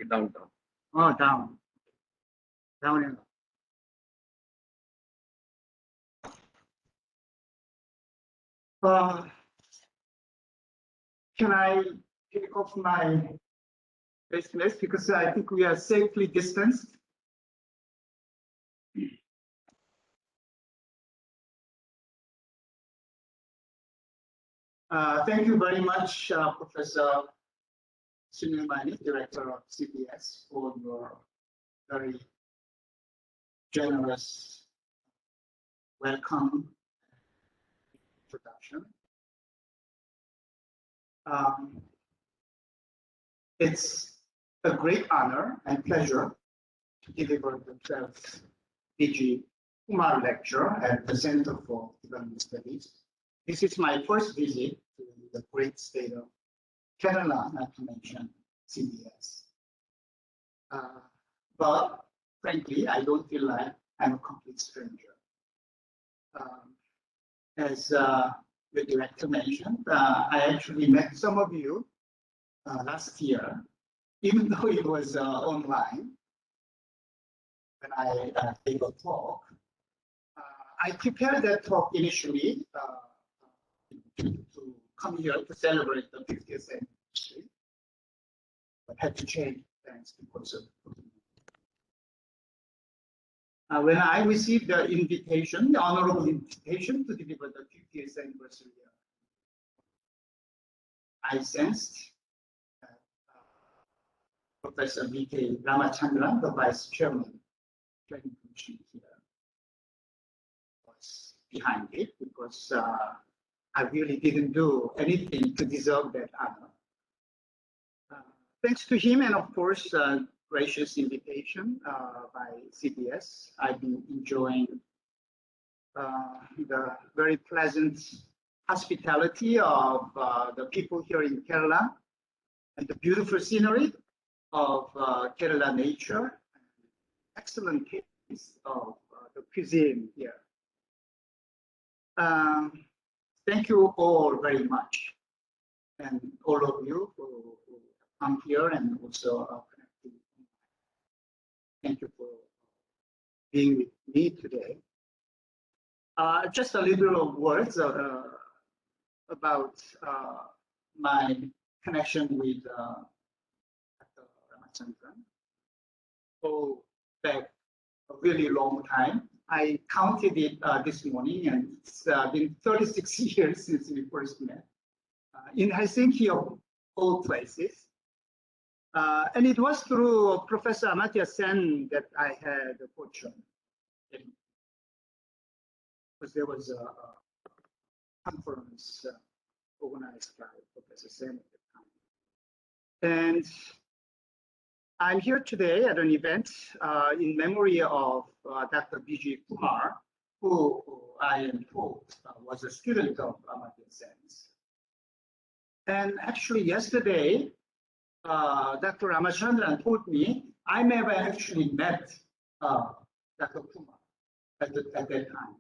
Down. Oh, down. Down and up. Can I take off my face mask because I think we are safely distanced? Thank you very much, Professor Sunilmani, Director of CBS, for your very generous welcome introduction. It's a great honor and pleasure to deliver the 12th B.G.Kumar Lecture at the Center for Development Studies. This is my first visit to the great state of Kerala, not to mention CBS. But frankly, I don't feel like I'm a complete stranger. As the director mentioned, I actually met some of you last year, even though it was online, when I gave a talk. I prepared that talk initially to come here to celebrate the 50th anniversary, but had to change plans because of when I received the invitation, the honorable invitation to deliver the 50th anniversary, I sensed that Professor B.K. Ramachandran, the Vice Chairman, Planning Commission here, was behind it because I really didn't do anything to deserve that honor. Thanks to him and of course, gracious invitation by CBS, I've been enjoying the very pleasant hospitality of the people here in Kerala and the beautiful scenery of Kerala nature, excellent taste of the cuisine here. Thank you all very much, and all of you who come here and also connected. Thank you for being with me today. Just a little of words about my connection with Dr. Ramachandran. Go back a really long time. I counted it this morning, and it's been 36 years since we first met in Helsinki, of all places. And it was through Professor Amartya Sen that I had the fortune, because there was a conference organized by Professor Sen at the time. And I'm here today at an event in memory of Dr. B.G. Kumar, who I am told was a student of Amartya Sen's. And actually yesterday, Dr. Ramachandran told me I never actually met Dr. Kumar at that time.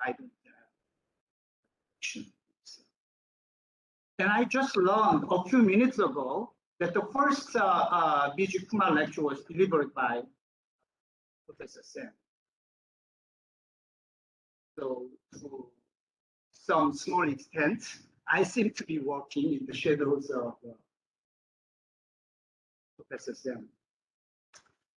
I didn't have. And I just learned a few minutes ago that the first B.G. Kumar lecture was delivered by Professor Sen. So to some small extent, I seem to be walking in the shadows of Professor Sen.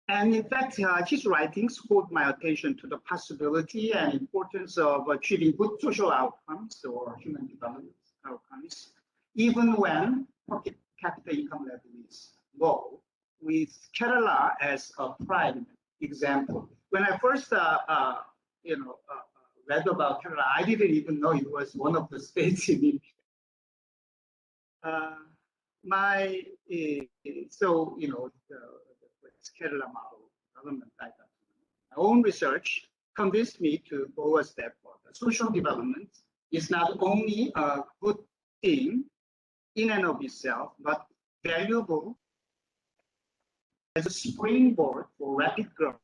And in fact, his writings caught my attention to the possibility and importance of achieving good social outcomes or human development outcomes, even when per capita income level is low, with Kerala as a prime example. When I first read about Kerala, I didn't even know it was one of the states in India. So the Kerala model development, my own research convinced me to go a step further. Social development is not only a good thing in and of itself, but valuable as a springboard for rapid growth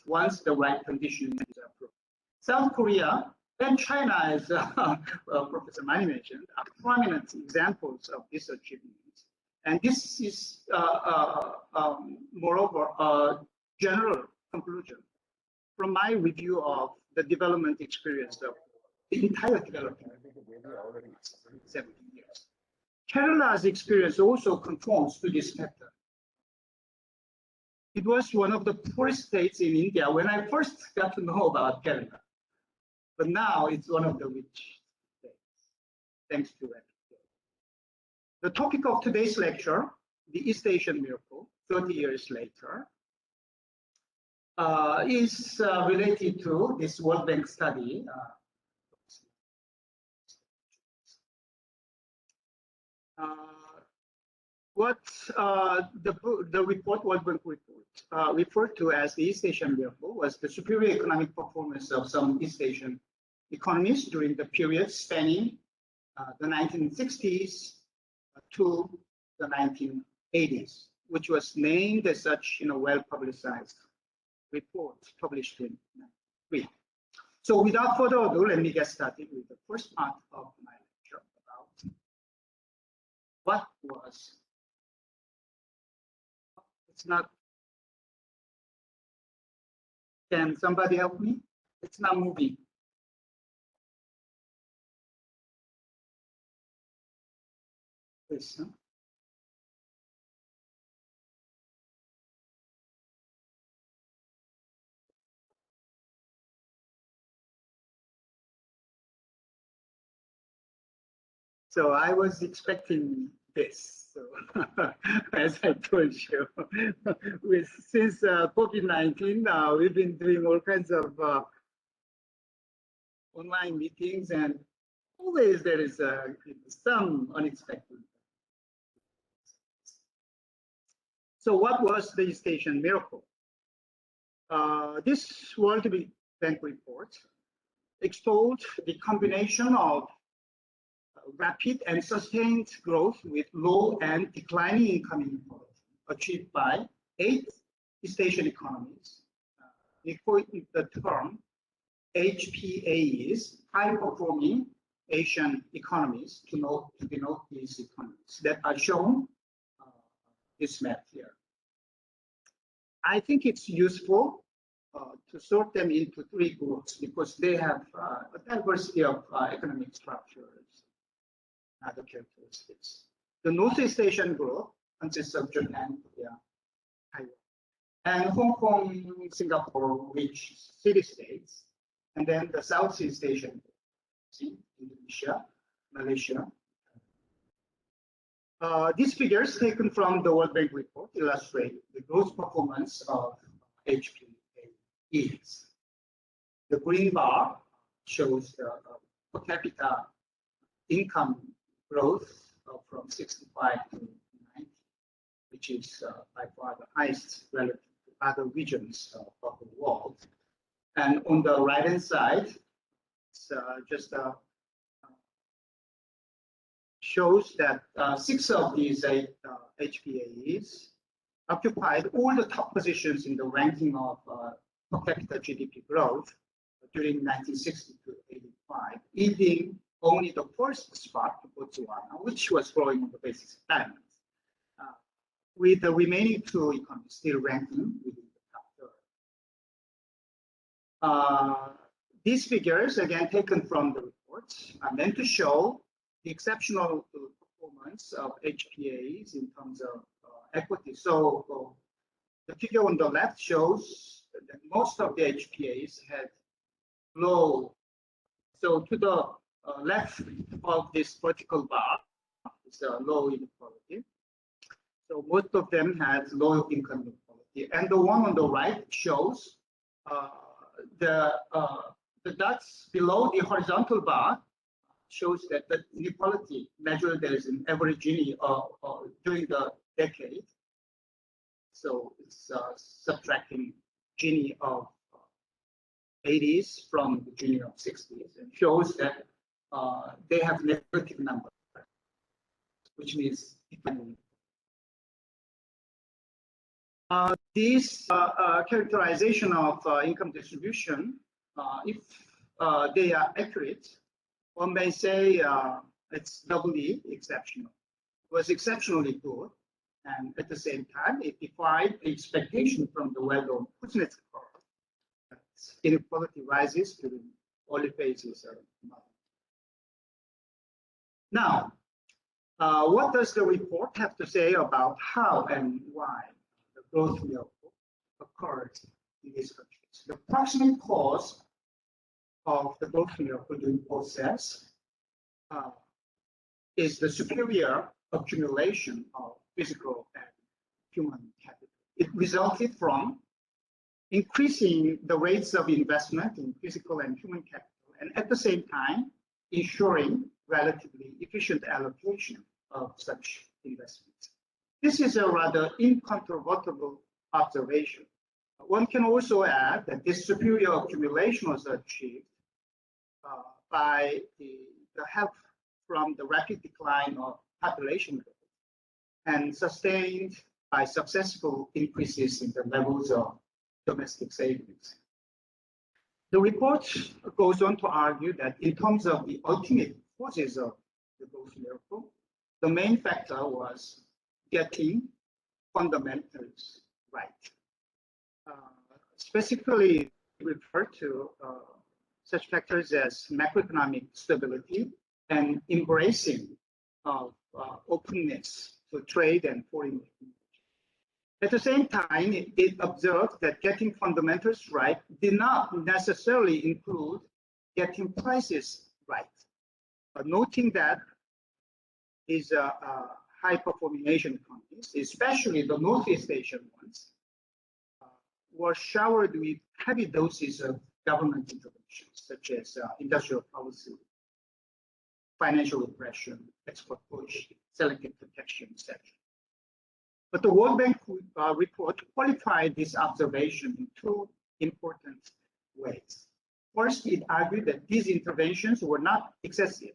once the right conditions are approved. South Korea and China, as Professor Mani mentioned, are prominent examples of this achievement. And this is, moreover, a general conclusion from my review of the development experience of the entire development 70 years. Kerala's experience also conforms to this pattern. It was one of the poorest states in India when I first got to know about Kerala. But now it's one of the rich states, thanks to it. The topic of today's lecture, the East Asian miracle, 30 years later, is related to this World Bank study. What the report, World Bank report, referred to as the East Asian miracle was the superior economic performance of some East Asian economies during the period spanning the 1960s to the 1980s, which was named as such in a well-publicized report published in 1993. So without further ado, let me get started with the first part of my lecture about what was. It's not. Can somebody help me? It's not moving. Yes. Huh? So I was expecting this. So as I told you, since COVID-19, we've been doing all kinds of online meetings, and always there is some unexpected. So what was the East Asian miracle? This World Bank report extolled the combination of rapid and sustained growth with low and declining income inequality achieved by 8 East Asian economies, including the term HPAs, high-performing Asian economies, to denote these economies that are shown this map here. I think it's useful to sort them into 3 groups because they have a diversity of economic structures, other characteristics. The Northeast Asian group consists of Japan, Korea, Taiwan, and Hong Kong, Singapore, rich city-states, and then the Southeast Asian group, see, Indonesia, Malaysia. These figures taken from the World Bank report illustrate the growth performance of HPAs. The green bar shows the per capita income growth from 65 to 90, which is by far the highest relative to other regions of the world. And on the right-hand side, it's just shows that 6 of these 8 HPAs occupied all the top positions in the ranking of per capita GDP growth during 1960 to 85, leaving only the first spot to Botswana, which was growing on the basis of diamonds, with the remaining 2 economies still ranking within the top 3rd. These figures, again taken from the report, are meant to show the exceptional performance of HPAs in terms of equity. So the figure on the left shows that most of the HPAs had low. So to the left of this vertical bar is low inequality. So most of them had low income inequality, and the one on the right shows the dots below the horizontal bar shows that the inequality measured as an average Gini during the decade. So it's subtracting Gini of 80s from the Gini of 60s, and shows that they have negative numbers, which means this characterization of income distribution, if they are accurate, one may say it's doubly exceptional. It was exceptionally good And at the same time, it defied the expectation from the well-known Kuznets curve that inequality rises during early phases of modern. Now, what does the report have to say about how and why the growth miracle occurred in these countries? The proximate cause of the growth miracle during process is the superior accumulation of physical and human capital. It resulted from increasing the rates of investment in physical and human capital, and at the same time, ensuring relatively efficient allocation of such investments. This is a rather incontrovertible observation. One can also add that this superior accumulation was achieved by the help from the rapid decline of population growth and sustained by successful increases in the levels of domestic savings. The report goes on to argue that in terms of the ultimate causes of the growth miracle, the main factor was getting fundamentals right. Specifically refer to such factors as macroeconomic stability and embracing of openness to trade and foreign exchange. At the same time, it observed that getting fundamentals right did not necessarily include getting prices right. Noting that these high-performing Asian economies, especially the Northeast Asian ones, were showered with heavy doses of government interventions, such as industrial policy, financial repression, export push, selective protection, etc. But the World Bank report qualified this observation in two important ways. First, it argued that these interventions were not excessive,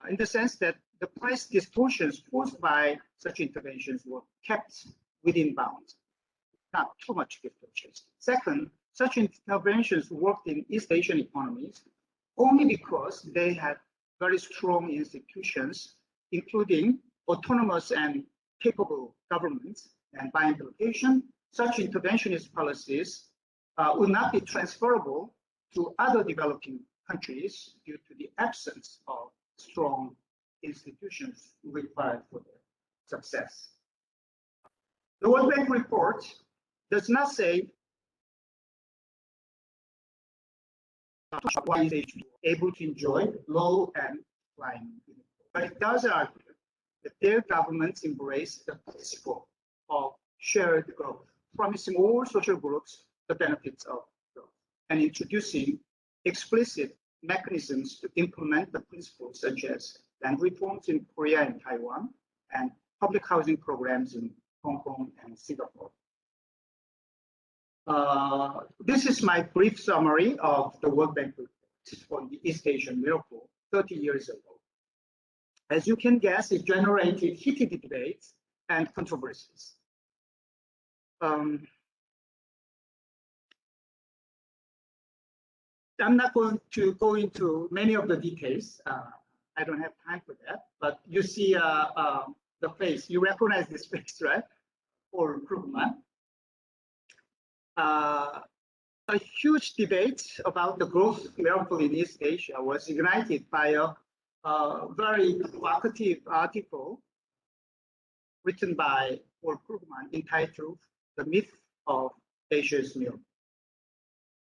in the sense that the price distortions caused by such interventions were kept within bounds, not too much distortions. Second, such interventions worked in East Asian economies only because they had very strong institutions, including autonomous and capable governments, and by implication, such interventionist policies would not be transferable to other developing countries due to the absence of strong institutions required for their success. The World Bank report does not say why they should be able to enjoy low and flying, but it does argue that their governments embrace the principle of shared growth, promising all social groups the benefits of growth, and introducing explicit mechanisms to implement the principles such as land reforms in Korea and Taiwan, and public housing programs in Hong Kong and Singapore. This is my brief summary of the World Bank report on the East Asian miracle 30 years ago. As you can guess, it generated heated debates and controversies. I'm not going to go into many of the details. I don't have time for that, but you see the face. You recognize this face, right? Or Krugman. A huge debate about the growth miracle in East Asia was ignited by a very provocative article written by Paul Krugman entitled "The Myth of Asia's Miracle."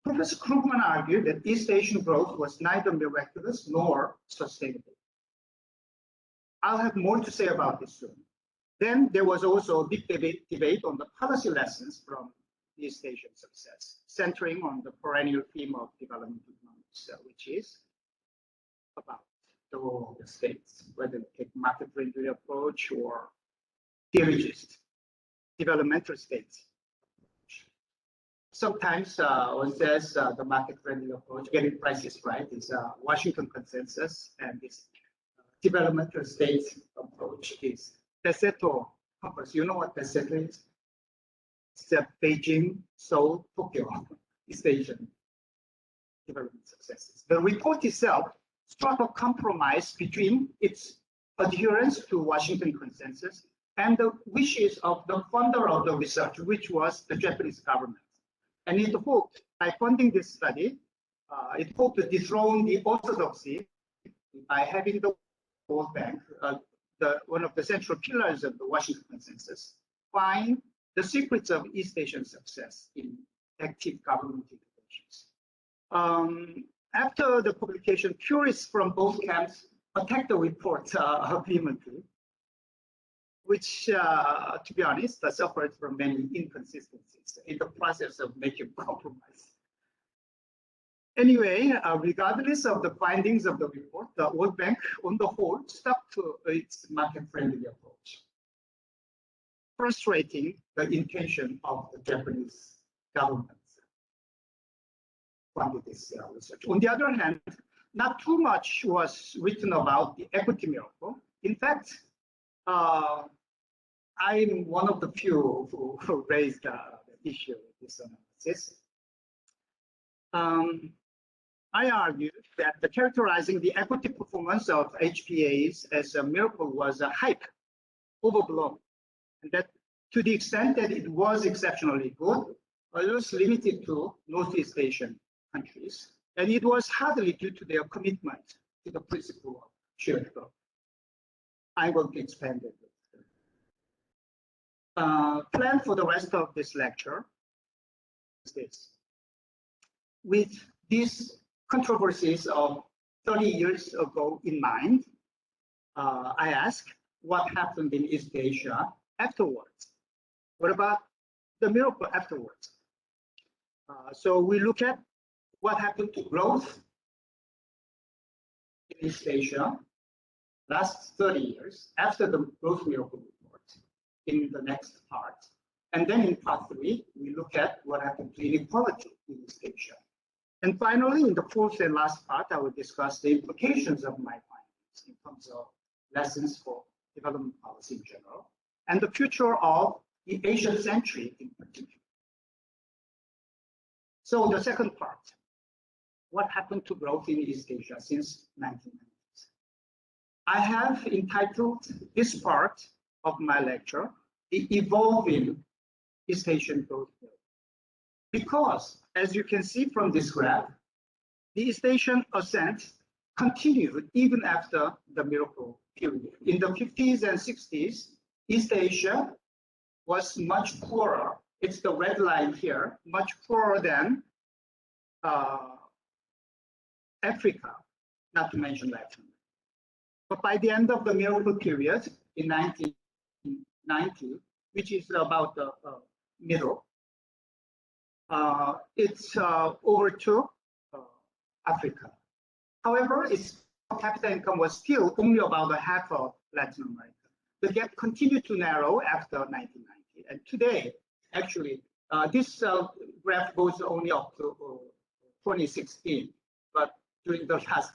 Professor Krugman argued that East Asian growth was neither miraculous nor sustainable. I'll have more to say about this soon. Then there was also a big debate on the policy lessons from East Asian success, centering on the perennial theme of development economics, which is about the role of the states, whether they take market-friendly approach or dirigist developmental states. Sometimes one says the market-friendly approach, getting prices right, is a Washington consensus, and this developmental states approach is Peseto compass. You know what Peseto is? It's Beijing, Seoul, Tokyo, East Asian development successes. The report itself struck a compromise between its adherence to Washington consensus and the wishes of the funder of the research, which was the Japanese government. And it hoped, by funding this study, it hoped to dethrone the orthodoxy by having the World Bank, one of the central pillars of the Washington Consensus, find the secrets of East Asian success in active government interventions. After the publication, purists from both camps attacked the report vehemently, which, to be honest, suffered from many inconsistencies in the process of making compromise. Anyway, regardless of the findings of the report, the World Bank, on the whole, stuck to its market-friendly approach, frustrating the intention of the Japanese government funded this research. On the other hand, not too much was written about the equity miracle. In fact, I'm one of the few who raised the issue of this analysis. I argue that the characterizing the equity performance of HPAs as a miracle was a hype, overblown, and that to the extent that it was exceptionally good, it was limited to Northeast Asian countries, and it was hardly due to their commitment to the principle of shared growth. I'm going to expand it. Plan for the rest of this lecture is this. With these controversies of 30 years ago in mind, I ask what happened in East Asia afterwards. What about the miracle afterwards? So we look at what happened to growth in East Asia last 30 years after the growth miracle report in the next part. And then in part 3, we look at what happened to inequality in East Asia. And finally, in the fourth and last part, I will discuss the implications of my findings in terms of lessons for development policy in general, and the future of the Asian century in particular. So the second part, what happened to growth in East Asia since 1990s? I have entitled this part of my lecture, The Evolving East Asian Growth Period. Because, as you can see from this graph, the East Asian ascent continued even after the miracle period. In the 50s and 60s, East Asia was much poorer. It's the red line here, much poorer than Africa, not to mention Latin. But by the end of the miracle period in 1990, which is about the middle, it's overtook Africa. However, its per capita income was still only about a half of Latin America. The gap continued to narrow after 1990. And today, actually, this graph goes only up to 2016, but during the last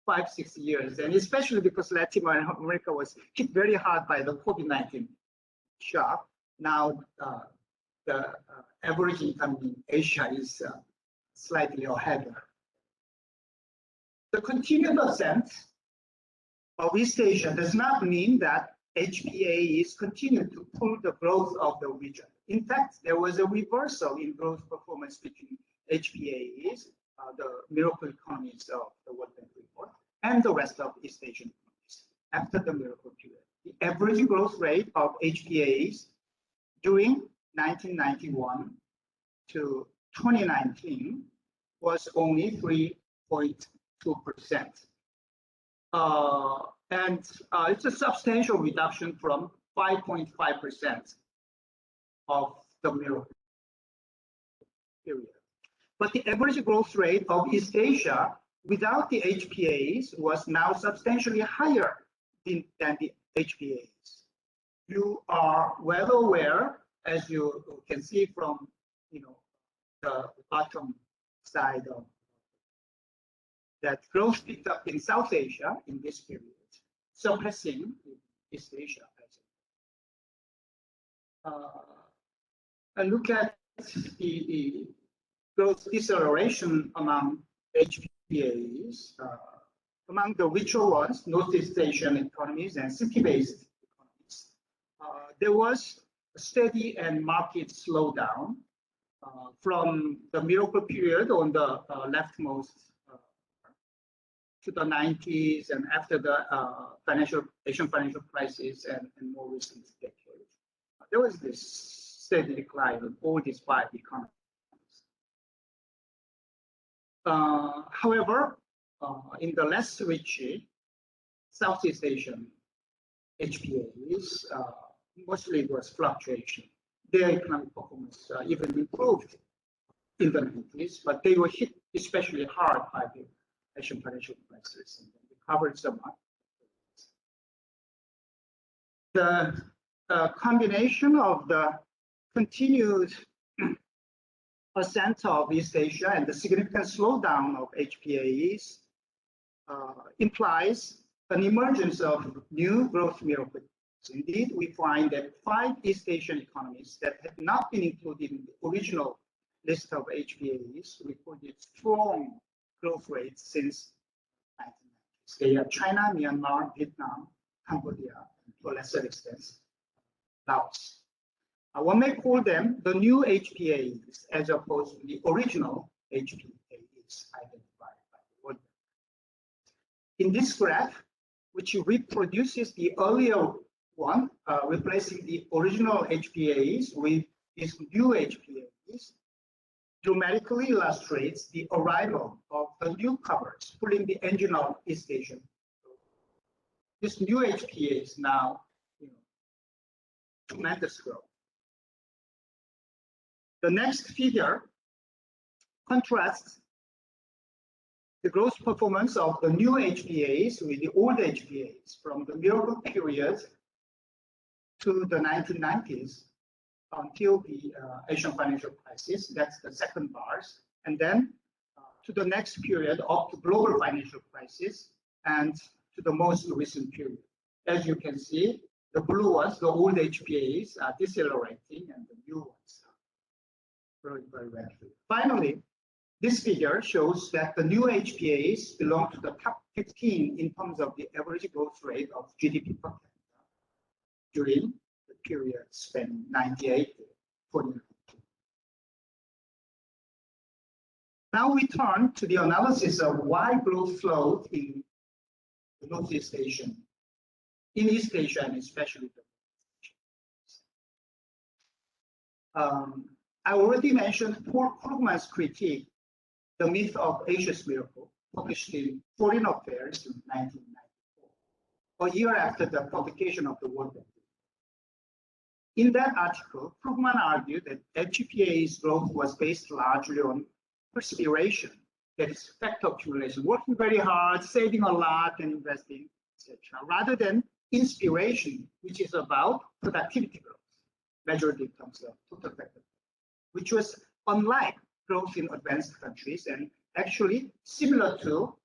5-6 years, and especially because Latin America was hit very hard by the COVID-19 shock, now the average income in Asia is slightly ahead. The continued ascent of East Asia does not mean that HPAs continue to pull the growth of the region. In fact, there was a reversal in growth performance between HPAs, the miracle economies of the World Bank report, and the rest of East Asian economies after the miracle period. The average growth rate of HPAs during 1991 to 2019 was only 3.2%. And it's a substantial reduction from 5.5% of the miracle period. But the average growth rate of East Asia without the HPAs was now substantially higher than the HPAs. You are well aware, as you can see from the bottom side of that growth picked up in South Asia in this period, surpassing East Asia. And look at the growth deceleration among HPAs, among the richer ones, Northeast Asian economies and city-based economies. there was a steady and marked slowdown from the miracle period on the leftmost to the 90s and after the Asian financial crisis and more recent decades. There was this steady decline in all these 5 economies. However, in the less rich Southeast Asian HPAs, mostly it was fluctuation. Their economic performance even improved in the 90s, but they were hit especially hard by the Asian financial crisis and then recovered somewhat. The combination of the continued ascent of East Asia and the significant slowdown of HPAs implies an emergence of new growth miracles. Indeed, we find that 5 East Asian economies that had not been included in the original list of HPAs recorded strong growth rates since 1990s. They are China, Myanmar, Vietnam, Cambodia, and to a lesser extent, Laos. One may call them the new HPAs as opposed to the original HPAs identified by the World Bank. In this graph, which reproduces the earlier one, replacing the original HPAs with these new HPAs, dramatically illustrates the arrival of the newcomers pulling the engine of East Asian. This new HPAs now, tremendous growth. The next figure contrasts the growth performance of the new HPAs with the old HPAs from the miracle period to the 1990s until the Asian financial crisis. That's the second bars. And then to the next period up to global financial crisis and to the most recent period. As you can see, the blue ones, the old HPAs, are decelerating and the new ones are growing very rapidly. Finally, this figure shows that the new HPAs belong to the top 15 in terms of the average growth rate of GDP per capita during the period spanning 98 to 2019. Now we turn to the analysis of why growth slowed in the Northeast Asian, in East Asia, and especially the I already mentioned Krugman's critique, The Myth of Asia's Miracle, published in Foreign Affairs in 1994, a year after the publication of the World Bank. In that article, Krugman argued that HPA's growth was based largely on perspiration, that is, factor accumulation, working very hard, saving a lot, and investing, etc., rather than inspiration, which is about productivity growth, measured in terms of total factor, which was unlike growth in advanced countries and actually similar to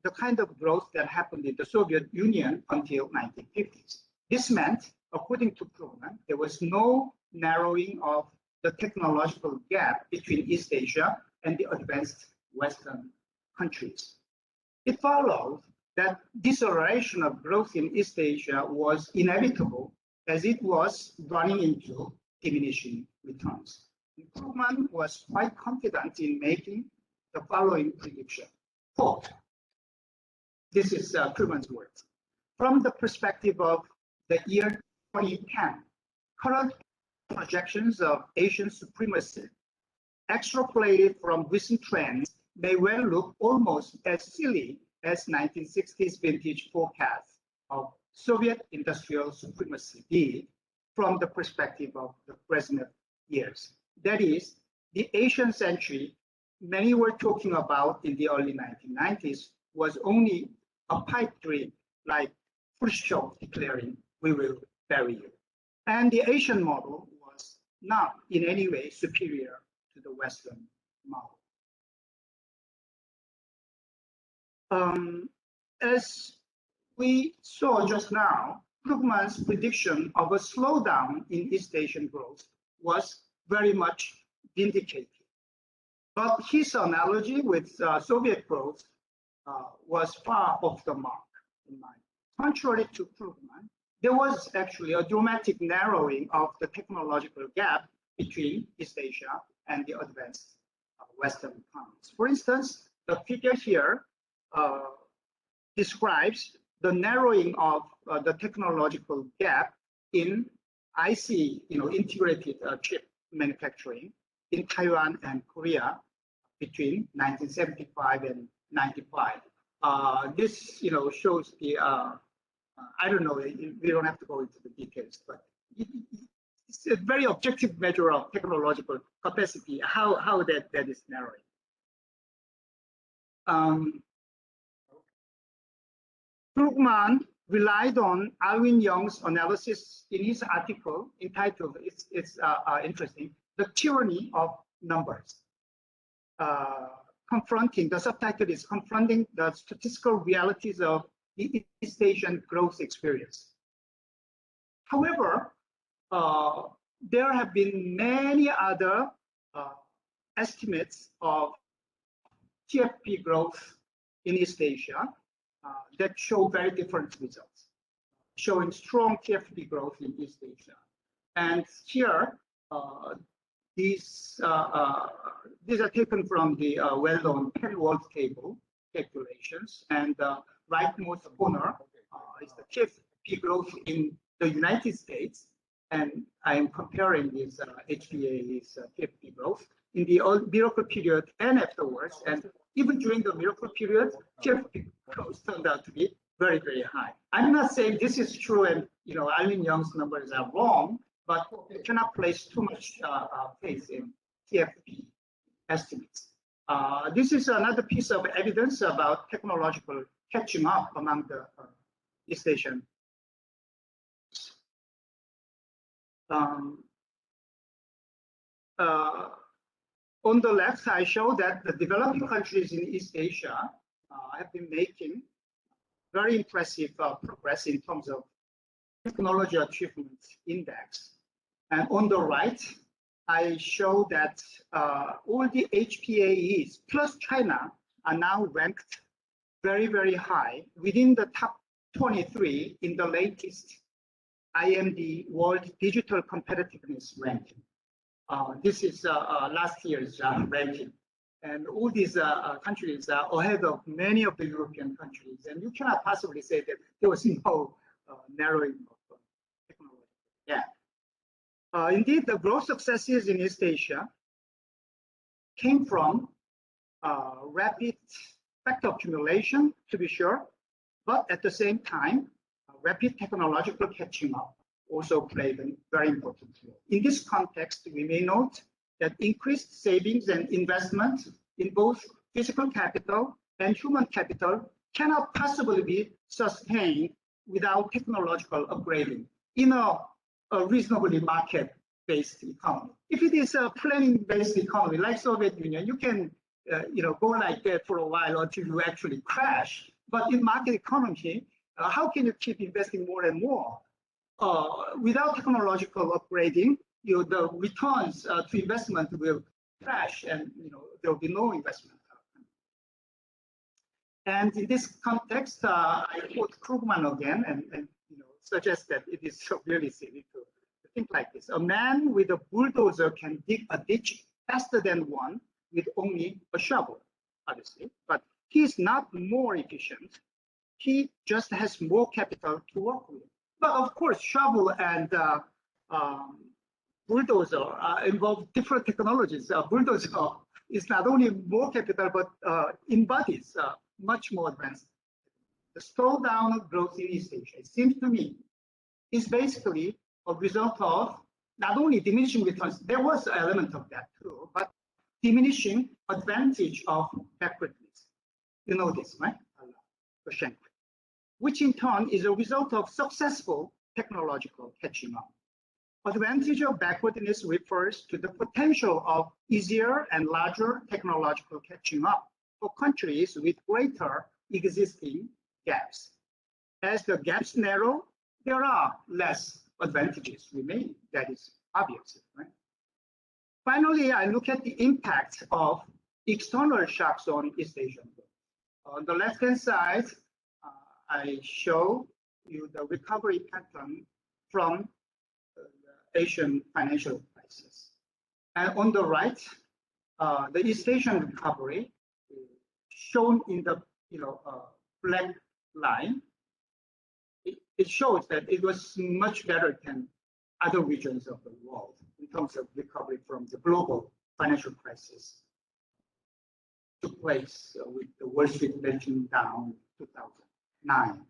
the kind of growth that happened in the Soviet Union until 1950s. This meant, according to Krugman, there was no narrowing of the technological gap between East Asia and the advanced Western countries. It followed that deceleration of growth in East Asia was inevitable as it was running into diminishing returns. Krugman was quite confident in making the following prediction. Quote, this is Krugman's words. From the perspective of the year 2010, current projections of Asian supremacy, extrapolated from recent trends, may well look almost as silly as 1960s vintage forecasts of Soviet industrial supremacy did from the perspective of the present years. That is, the Asian century many were talking about in the early 1990s was only a pipe dream, like Khrushchev declaring, "We will bury you." And the Asian model was not in any way superior to the Western model. As we saw just now, Krugman's prediction of a slowdown in East Asian growth was very much vindicated. But his analogy with Soviet growth was far off the mark in mind. Contrary to Krugman, there was actually a dramatic narrowing of the technological gap between East Asia and the advanced Western economies. For instance, the figure here describes the narrowing of the technological gap in IC, integrated chip manufacturing in Taiwan and Korea between 1975 and 95. This, shows the, I don't know, we don't have to go into the details, but it's a very objective measure of technological capacity, how that is narrowing. Krugman relied on Alvin Young's analysis in his article entitled, it's interesting, The Tyranny of Numbers. The subtitle is Confronting the Statistical Realities of the East Asian Growth Experience. However, there have been many other estimates of TFP growth in East Asia that show very different results, showing strong TFP growth in East Asia. And here, these are taken from the well-known Penn-Wald table calculations, and rightmost corner is the TFP growth in the United States, and I am comparing this HPA's TFP growth in the miracle period and afterwards, and even during the miracle period, TFP growth turned out to be very, very high. I'm not saying this is true and Alvin Young's numbers are wrong, but you cannot place too much faith in TFP estimates. This is another piece of evidence about technological catching up among the East Asian. On the left, I show that the developing countries in East Asia have been making very impressive progress in terms of technology achievement index. And on the right, I show that all the HPAEs plus China are now ranked very, very high within the top 23 in the latest IMD World Digital Competitiveness Ranking. This is last year's ranking. And all these countries are ahead of many of the European countries. And you cannot possibly say that there was no narrowing of technology. Yeah. Indeed, the growth successes in East Asia came from rapid factor accumulation, to be sure, but at the same time, rapid technological catching up also played a very important role. In this context, we may note that increased savings and investment in both physical capital and human capital cannot possibly be sustained without technological upgrading in a reasonably market-based economy. If it is a planning-based economy like Soviet Union, you can go like that for a while until you actually crash. But in market economy, how can you keep investing more and more? Without technological upgrading, the returns to investment will crash, and there will be no investment. And in this context, I quote Krugman again, and suggest that it is so really silly to think like this. A man with a bulldozer can dig a ditch faster than one with only a shovel, obviously, but he's not more efficient. He just has more capital to work with. But of course, shovel and bulldozer involve different technologies. Bulldozer is not only more capital, but embodies much more advanced. The slowdown of growth in East Asia, it seems to me, is basically a result of not only diminishing returns, there was an element of that too, but diminishing advantage of backwardness. You know this, right? Which in turn is a result of successful technological catching up. Advantage of backwardness refers to the potential of easier and larger technological catching up for countries with greater existing gaps. As the gaps narrow, there are less advantages remaining. That is obvious, right? Finally, I look at the impact of external shocks on East Asian growth. On the left-hand side, I show you the recovery pattern from the Asian financial crisis. And on the right, the East Asian recovery shown in the black line. It shows that it was much better than other regions of the world in terms of recovery from the global financial crisis took place with the Wall Street banking down in 2009.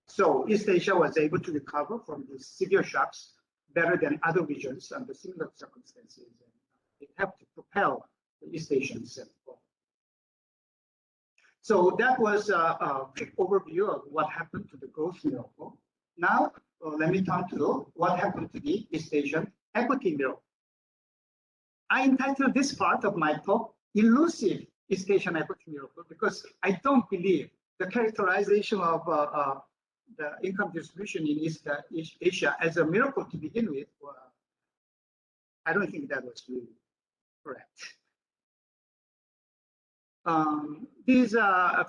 So East Asia was able to recover from the severe shocks better than other regions under similar circumstances. And it helped to propel the East Asians forward. So that was a quick overview of what happened to the growth miracle. Now, let me turn to what happened to the East Asian equity miracle. I entitled this part of my talk, Elusive East Asian Equity Miracle, because I don't believe the characterization of the income distribution in East Asia as a miracle to begin with, I don't think that was really correct. These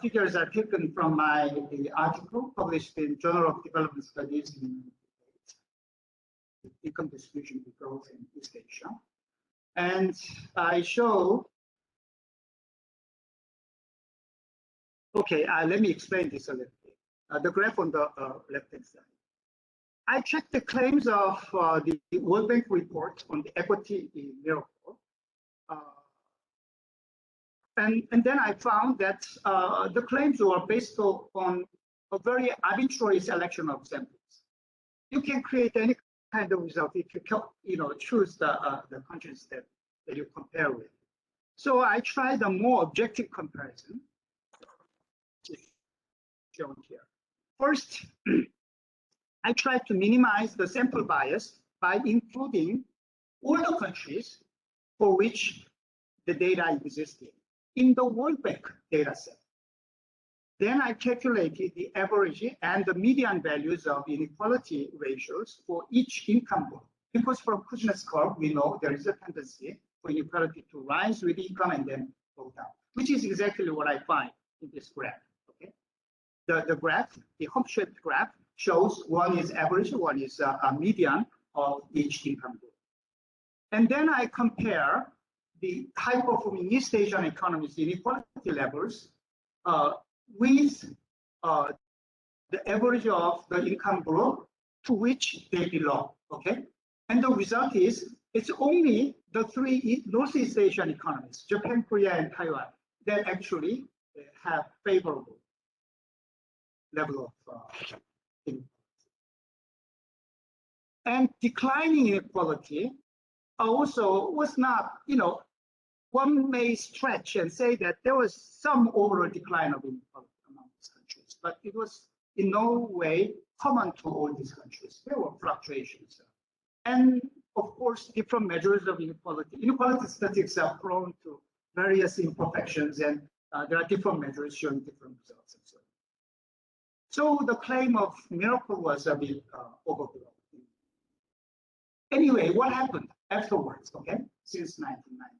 figures are taken from the article published in Journal of Development Studies in Income Distribution Growth in East Asia. And I show, okay, let me explain this a little bit. The graph on the left-hand side. I checked the claims of the World Bank report on the equity miracle. And then I found that the claims were based on a very arbitrary selection of samples. You can create any kind of result if you choose the countries that you compare with. So I tried a more objective comparison, shown here. First, I tried to minimize the sample bias by including all the countries for which the data existed in the World Bank data set. Then I calculated the average and the median values of inequality ratios for each income group. Because from Kuznets curve, we know there is a tendency for inequality to rise with income and then go down, which is exactly what I find in this graph. Okay, the graph, the hump-shaped graph, shows one is average, one is a median of each income group. And then I compare the high-performing East Asian economies' inequality levels with the average of the income group to which they belong. Okay, and the result is it's only the three Northeast Asian economies, Japan, Korea, and Taiwan, that actually have favorable level of inequality. And declining inequality also was not, one may stretch and say that there was some overall decline of inequality among these countries, but it was in no way common to all these countries. There were fluctuations. And of course, different measures of inequality. Inequality statistics are prone to various imperfections, and there are different measures showing different results and so on. So the claim of miracle was a bit overblown. Anyway, what happened afterwards, okay, since 1990?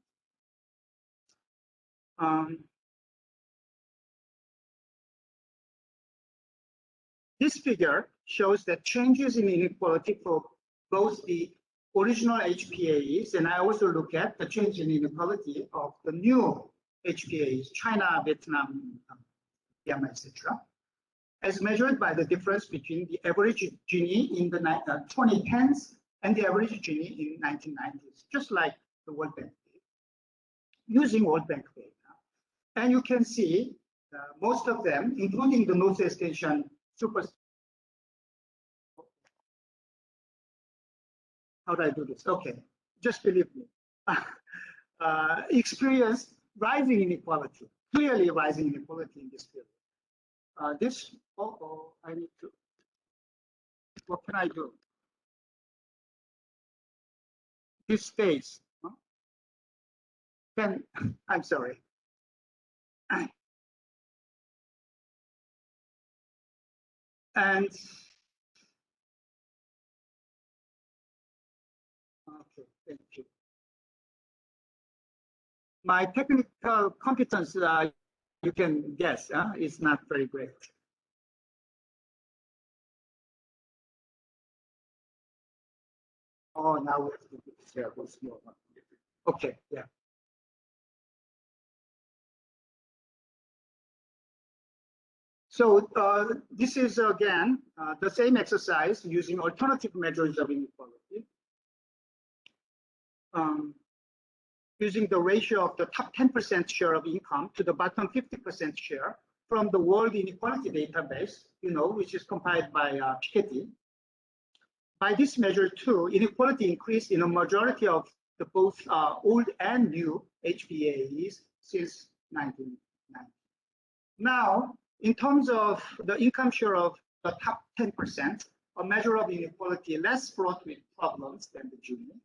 This figure shows that changes in inequality for both the original HPAs, and I also look at the change in inequality of the new HPAs, China, Vietnam, Myanmar, etc., as measured by the difference between the average Gini in the 2010s and the average Gini in 1990s, just like the World Bank data, using World Bank data. And you can see most of them, including the Northeast Asian super. How do I do this? Okay, just believe me. Experienced rising inequality, clearly rising inequality in this period. I need to, what can I do? This stays. Huh? I'm sorry. And okay, thank you. My technical competence You can guess, it's not very great. Oh, now we have to share what's more. Okay, yeah. So this is again the same exercise using alternative measures of inequality. Using the ratio of the top 10% share of income to the bottom 50% share from the World Inequality Database, which is compiled by Piketty. By this measure too, inequality increased in a majority of the both old and new HPAEs since 1990. Now, in terms of the income share of the top 10%, a measure of inequality less fraught with problems than the Gini,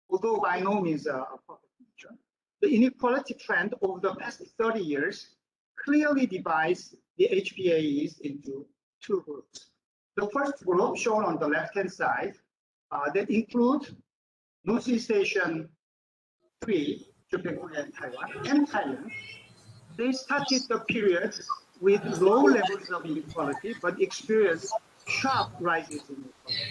although by no means a perfect measure. The inequality trend over the past 30 years clearly divides the HPAEs into two groups. The first group, shown on the left-hand side, that include Northeast Asian 3, Japan, Korea, and Thailand. They started the period with low levels of inequality, but experienced sharp rises in inequality.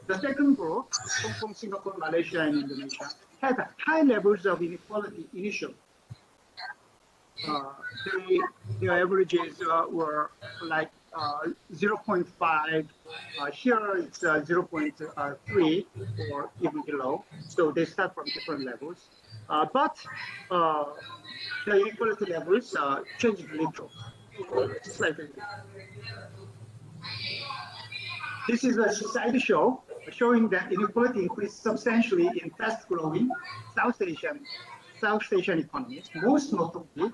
The second group, Hong Kong, Singapore, Malaysia, and Indonesia, had high levels of inequality initially. Their averages were like 0.5. Here it's 0.3 or even below. So they start from different levels. But the inequality levels change little, slightly. This is a side show showing that inequality increased substantially in fast-growing South Asian economies, most notably,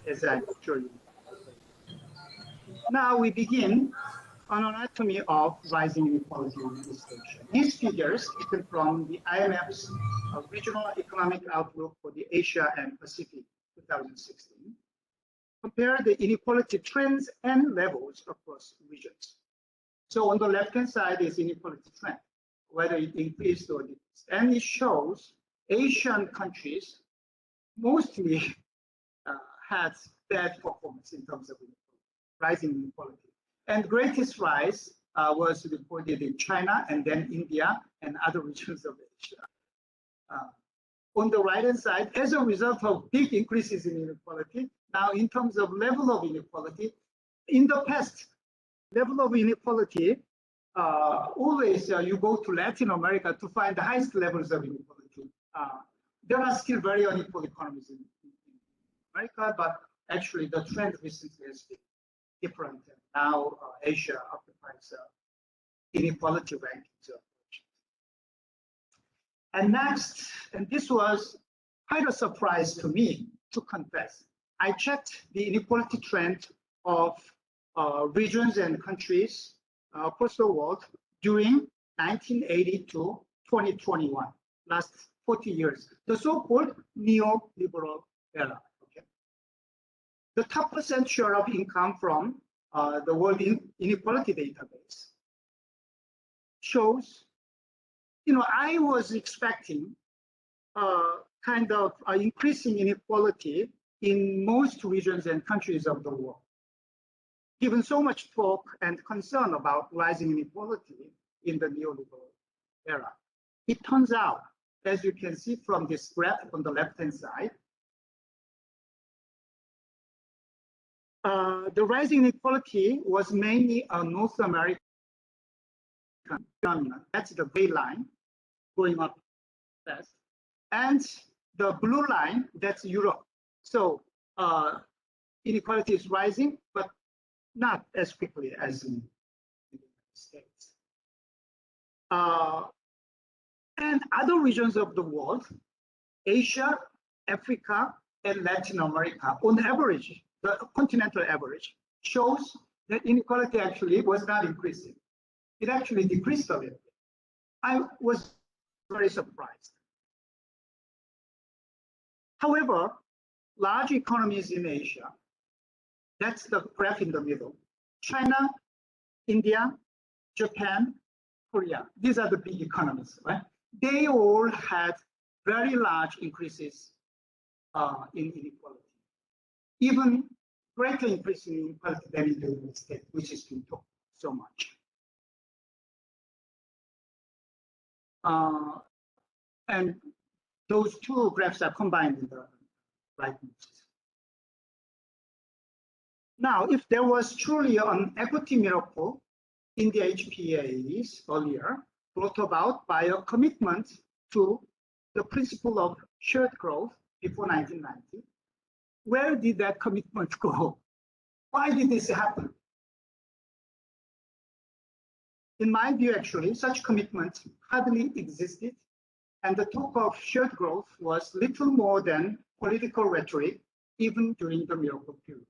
as I'm sure you know. Now we begin an anatomy of rising inequality in East Asia. These figures taken from the IMF's Regional Economic Outlook for the Asia and Pacific 2016 compare the inequality trends and levels across regions. So on the left-hand side is inequality trend, whether it increased or decreased. And it shows Asian countries mostly had bad performance in terms of rising inequality. And greatest rise was recorded in China and then India and other regions of Asia. On the right-hand side, as a result of big increases in inequality, now in terms of level of inequality, in the past, level of inequality, always you go to Latin America to find the highest levels of inequality. There are still very unequal economies in America, but actually the trend recently has been different. Now Asia occupies inequality rankings. And next, and this was quite a surprise to me, to confess. I checked the inequality trend of regions and countries across the world during 1980 to 2021, last 40 years, the so-called neoliberal era. Okay? The top percent share of income from the World Inequality Database shows, I was expecting kind of increasing inequality in most regions and countries of the world. Given so much talk and concern about rising inequality in the neoliberal era, it turns out, as you can see from this graph on the left-hand side, the rising inequality was mainly a North American phenomenon. That's the gray line going up fast. And the blue line, that's Europe. So inequality is rising, but not as quickly as in the United States. And other regions of the world, Asia, Africa, and Latin America, on average, the continental average, shows that inequality actually was not increasing. It actually decreased a little bit. I was very surprised. However, large economies in Asia, that's the graph in the middle, China, India, Japan, Korea, these are the big economies, right? They all had very large increases in inequality. even greater increase in inequality than in the United States, which has been talked so much. And those two graphs are combined in the right notes. Now, if there was truly an equity miracle in the HPAs earlier, brought about by a commitment to the principle of shared growth before 1990, where did that commitment go? Why did this happen? In my view, actually, such commitment hardly existed, and the talk of shared growth was little more than political rhetoric, even during the miracle period.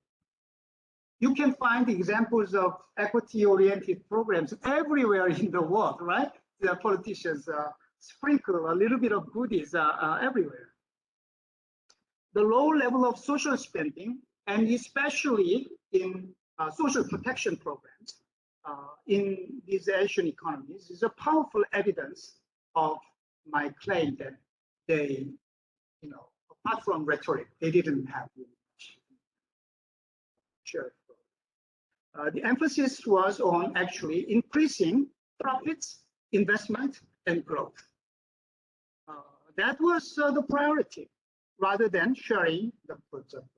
You can find examples of equity-oriented programs everywhere in the world, right? The politicians sprinkle a little bit of goodies everywhere. The low level of social spending, and especially in social protection programs in these Asian economies, is a powerful evidence of my claim that they, apart from rhetoric, they didn't have really much shared growth. The emphasis was on actually increasing profits, investment, and growth. That was the priority, rather than sharing the goods of growth.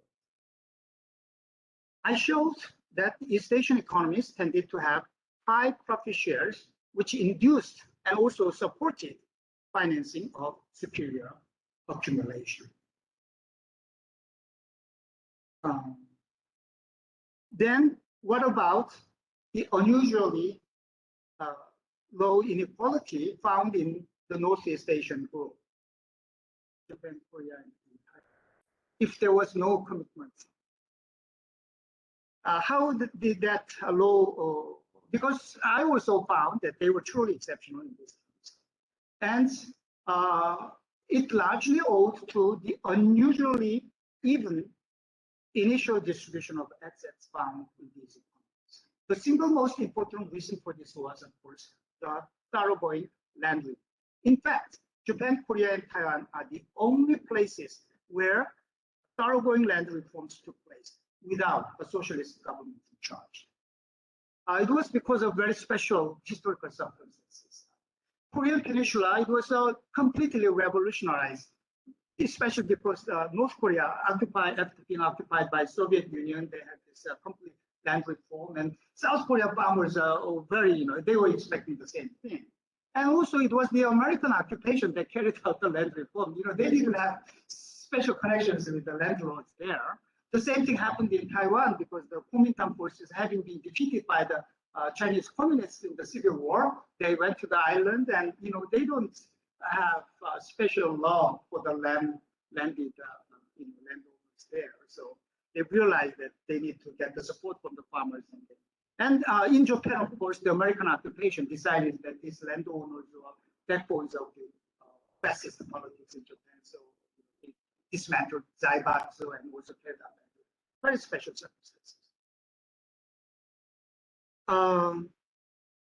I showed that East Asian economies tended to have high profit shares, which induced and also supported financing of superior accumulation. Then what about the unusually low inequality found in the Northeast Asian group, Japan, Korea, and Thailand, if there was no commitment? How did that low, because I also found that they were truly exceptional in this case. And it largely owed to the unusually even initial distribution of assets found in these economies. The single most important reason for this was, of course, the thoroughgoing land reform. In fact, Japan, Korea, and Taiwan are the only places where thoroughgoing land reforms took place without a socialist government in charge. It was because of very special historical circumstances. Korean Peninsula, it was completely revolutionized, especially because North Korea, after being occupied by Soviet Union, they had this complete land reform, and South Korea farmers are very, they were expecting the same thing. And also it was the American occupation that carried out the land reform. They didn't have special connections with the landlords there. The same thing happened in Taiwan because the Kuomintang forces, having been defeated by the Chinese communists in the Civil War, they went to the island, and they don't have special law for the landed landowners there. So they realized that they need to get the support from the farmers. And in Japan, of course, the American occupation decided that these landowners were backbones of the fascist politics in Japan. So they dismantled zaibatsu and also carried out very special circumstances.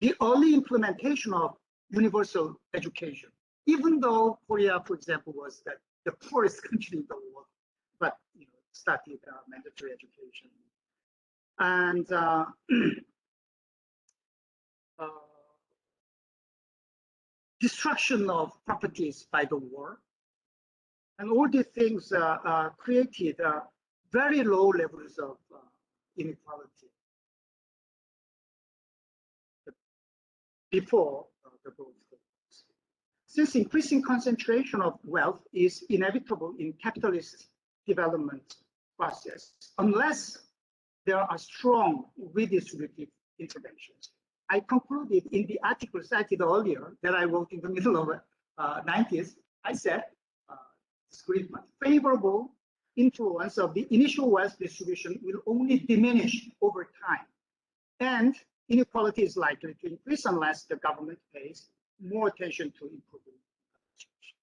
The early implementation of universal education, even though Korea, for example, was the poorest country in the world, but started mandatory education. And destruction of properties by the war, and all these things created very low levels of inequality before the growth. Since increasing concentration of wealth is inevitable in capitalist development process, unless there are strong redistributive interventions. I concluded in the article cited earlier that I wrote in the middle of the 90s, I said, favorable influence of the initial wealth distribution will only diminish over time. And inequality is likely to increase unless the government pays more attention to improving situation.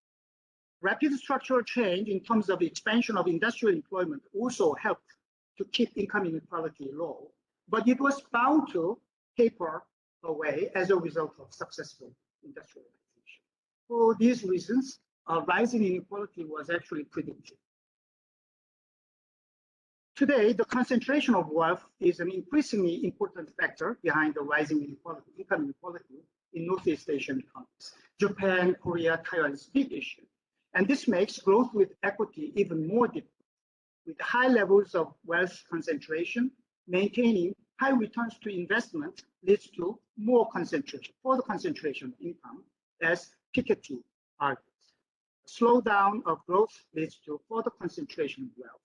Rapid structural change in terms of expansion of industrial employment also helped to keep income inequality low, but it was bound to taper away as a result of successful industrialization. For these reasons, rising inequality was actually predicted. Today, the concentration of wealth is an increasingly important factor behind the rising inequality, income inequality in Northeast Asian economies. Japan, Korea, Taiwan is a big issue. And this makes growth with equity even more difficult. With high levels of wealth concentration, maintaining high returns to investment leads to more concentration, further concentration of income, as Piketty argues. Slowdown of growth leads to further concentration of wealth.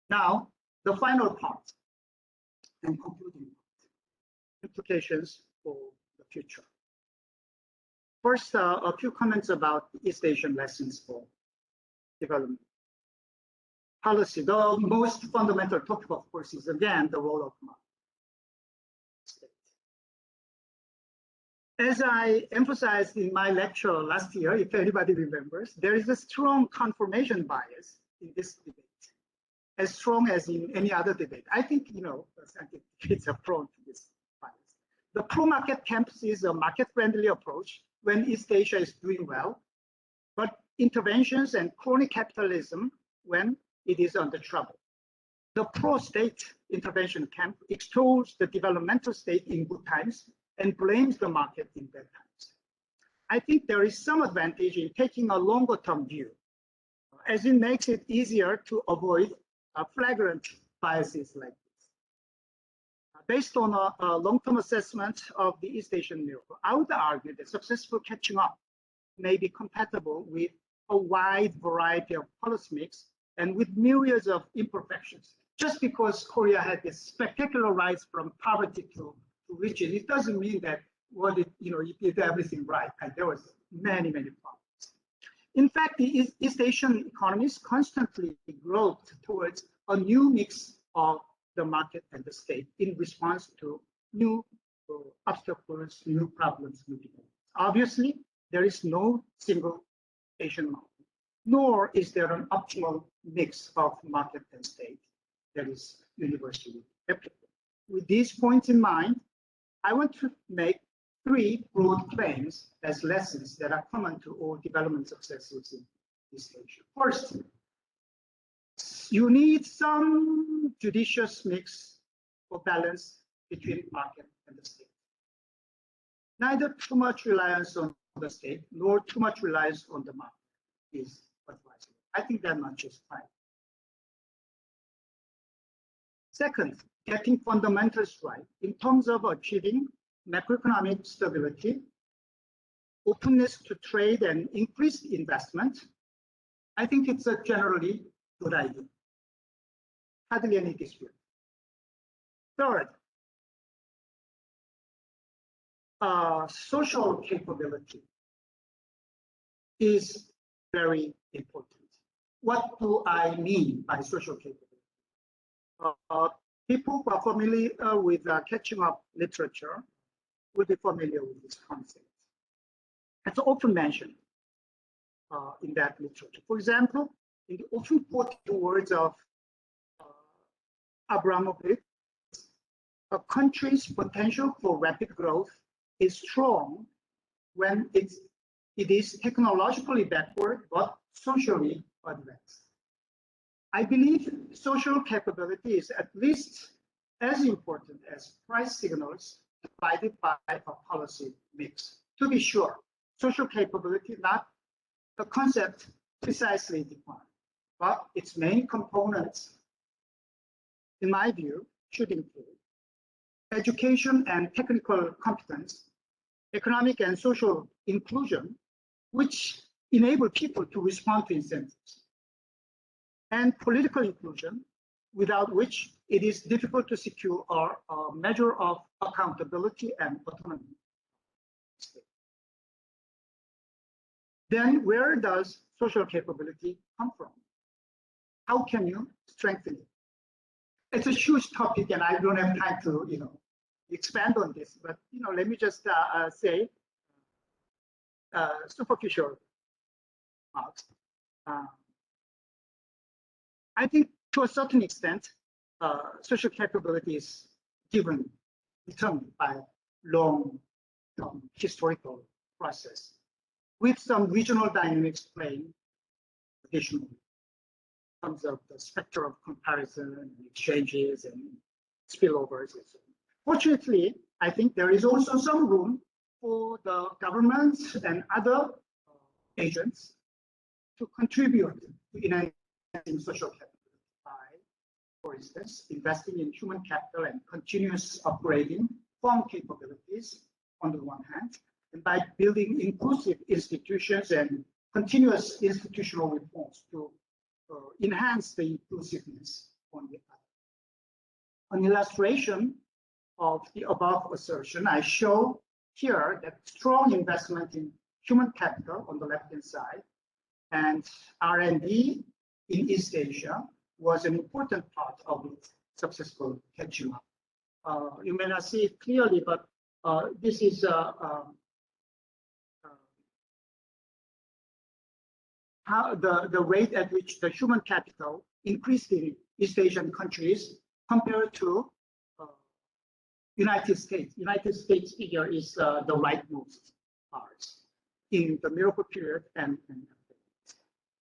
Now, the final part and concluding part, implications for the future. First, a few comments about East Asian lessons for development policy. The most fundamental topic, of course, is again the role of state. As I emphasized in my lecture last year, if anybody remembers, there is a strong confirmation bias in this debate, as strong as in any other debate. I think, scientific debates are prone to this bias. The pro-market camp sees a market-friendly approach when East Asia is doing well, but interventions and crony capitalism when it is under trouble. The pro-state intervention camp extols the developmental state in good times and blames the market in bad times. I think there is some advantage in taking a longer-term view, as it makes it easier to avoid flagrant biases like this. Based on a long-term assessment of the East Asian miracle, I would argue that successful catching up may be compatible with a wide variety of policy mix and with myriads of imperfections. Just because Korea had this spectacular rise from poverty to riches, it doesn't mean that it did everything right. And there was many problems. In fact, the East Asian economies constantly grow towards a new mix of the market and the state in response to new obstacles, new problems, new demands. Obviously, there is no single Asian model, nor is there an optimal mix of market and state that is universally applicable. With these points in mind, I want to make 3 broad claims as lessons that are common to all development successes in East Asia. First, you need some judicious mix or balance between market and the state. Neither too much reliance on the state nor too much reliance on the market is advisable. I think that much is fine. Second, getting fundamentals right in terms of achieving macroeconomic stability, openness to trade, and increased investment. I think it's a generally good idea. Hardly any dispute. Third, social capability is very important. What do I mean by social capability? People who are familiar with catching up literature will be familiar with this concept. It's often mentioned in that literature. For example, in the often quoted words of Abramovich, a country's potential for rapid growth is strong when it is technologically backward but socially advanced. I believe social capability is at least as important as price signals divided by a policy mix. To be sure, social capability, not a concept precisely defined, but its main components, in my view, should include education and technical competence, economic and social inclusion, which enable people to respond to incentives, and political inclusion, without which it is difficult to secure a measure of accountability and autonomy. Then where does social capability come from? How can you strengthen it? It's a huge topic, and I don't have time to expand on this. But let me just say superficial remarks. I think to a certain extent, social capability is determined by a long historical process, with some regional dynamics playing additionally. terms of the spectrum of comparison and exchanges and spillovers and so on. Fortunately, I think there is also some room for the governments and other agents to contribute to enhancing social capital by, for instance, investing in human capital and continuous upgrading firm capabilities on the one hand, and by building inclusive institutions and continuous institutional reforms to enhance the inclusiveness on the other. An illustration of the above assertion, I show here that strong investment in human capital on the left-hand side and R&D in East Asia was an important part of its successful catching up. You may not see it clearly, but this is how the rate at which the human capital increased in East Asian countries compared to United States. United States figure is the rightmost bars in the miracle period and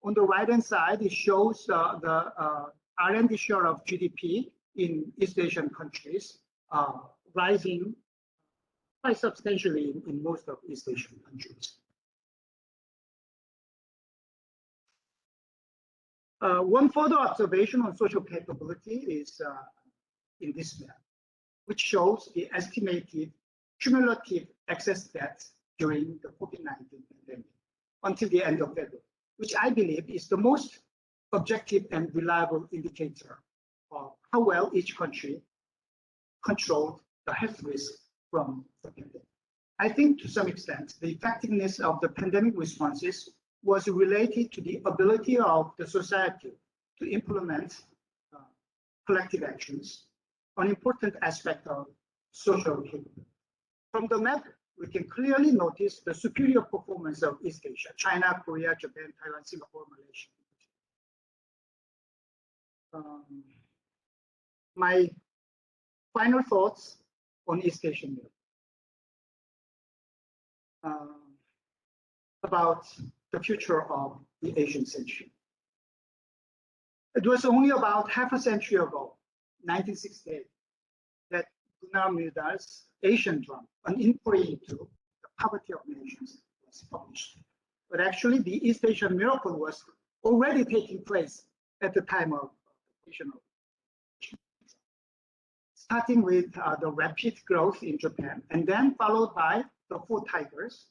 on the right-hand side, it shows the R&D share of GDP in East Asian countries rising quite substantially in most of East Asian countries. One further observation on social capability is in this map, which shows the estimated cumulative excess debt during the COVID-19 pandemic until the end of February, which I believe is the most objective and reliable indicator of how well each country controlled the health risk from the pandemic. I think to some extent, the effectiveness of the pandemic responses was related to the ability of the society to implement collective actions, an important aspect of social capability. From the map, we can clearly notice the superior performance of East Asia, China, Korea, Japan, Taiwan, Singapore, Malaysia. My final thoughts on East Asian Europe about the future of the Asian century. It was only about half a century ago, 1968, that Gunnar Myrdal's Asian Drum, an inquiry into the poverty of nations, was published. But actually, the East Asian miracle was already taking place at the time of Asian occupation, starting with the rapid growth in Japan, and then followed by the Four Tigers,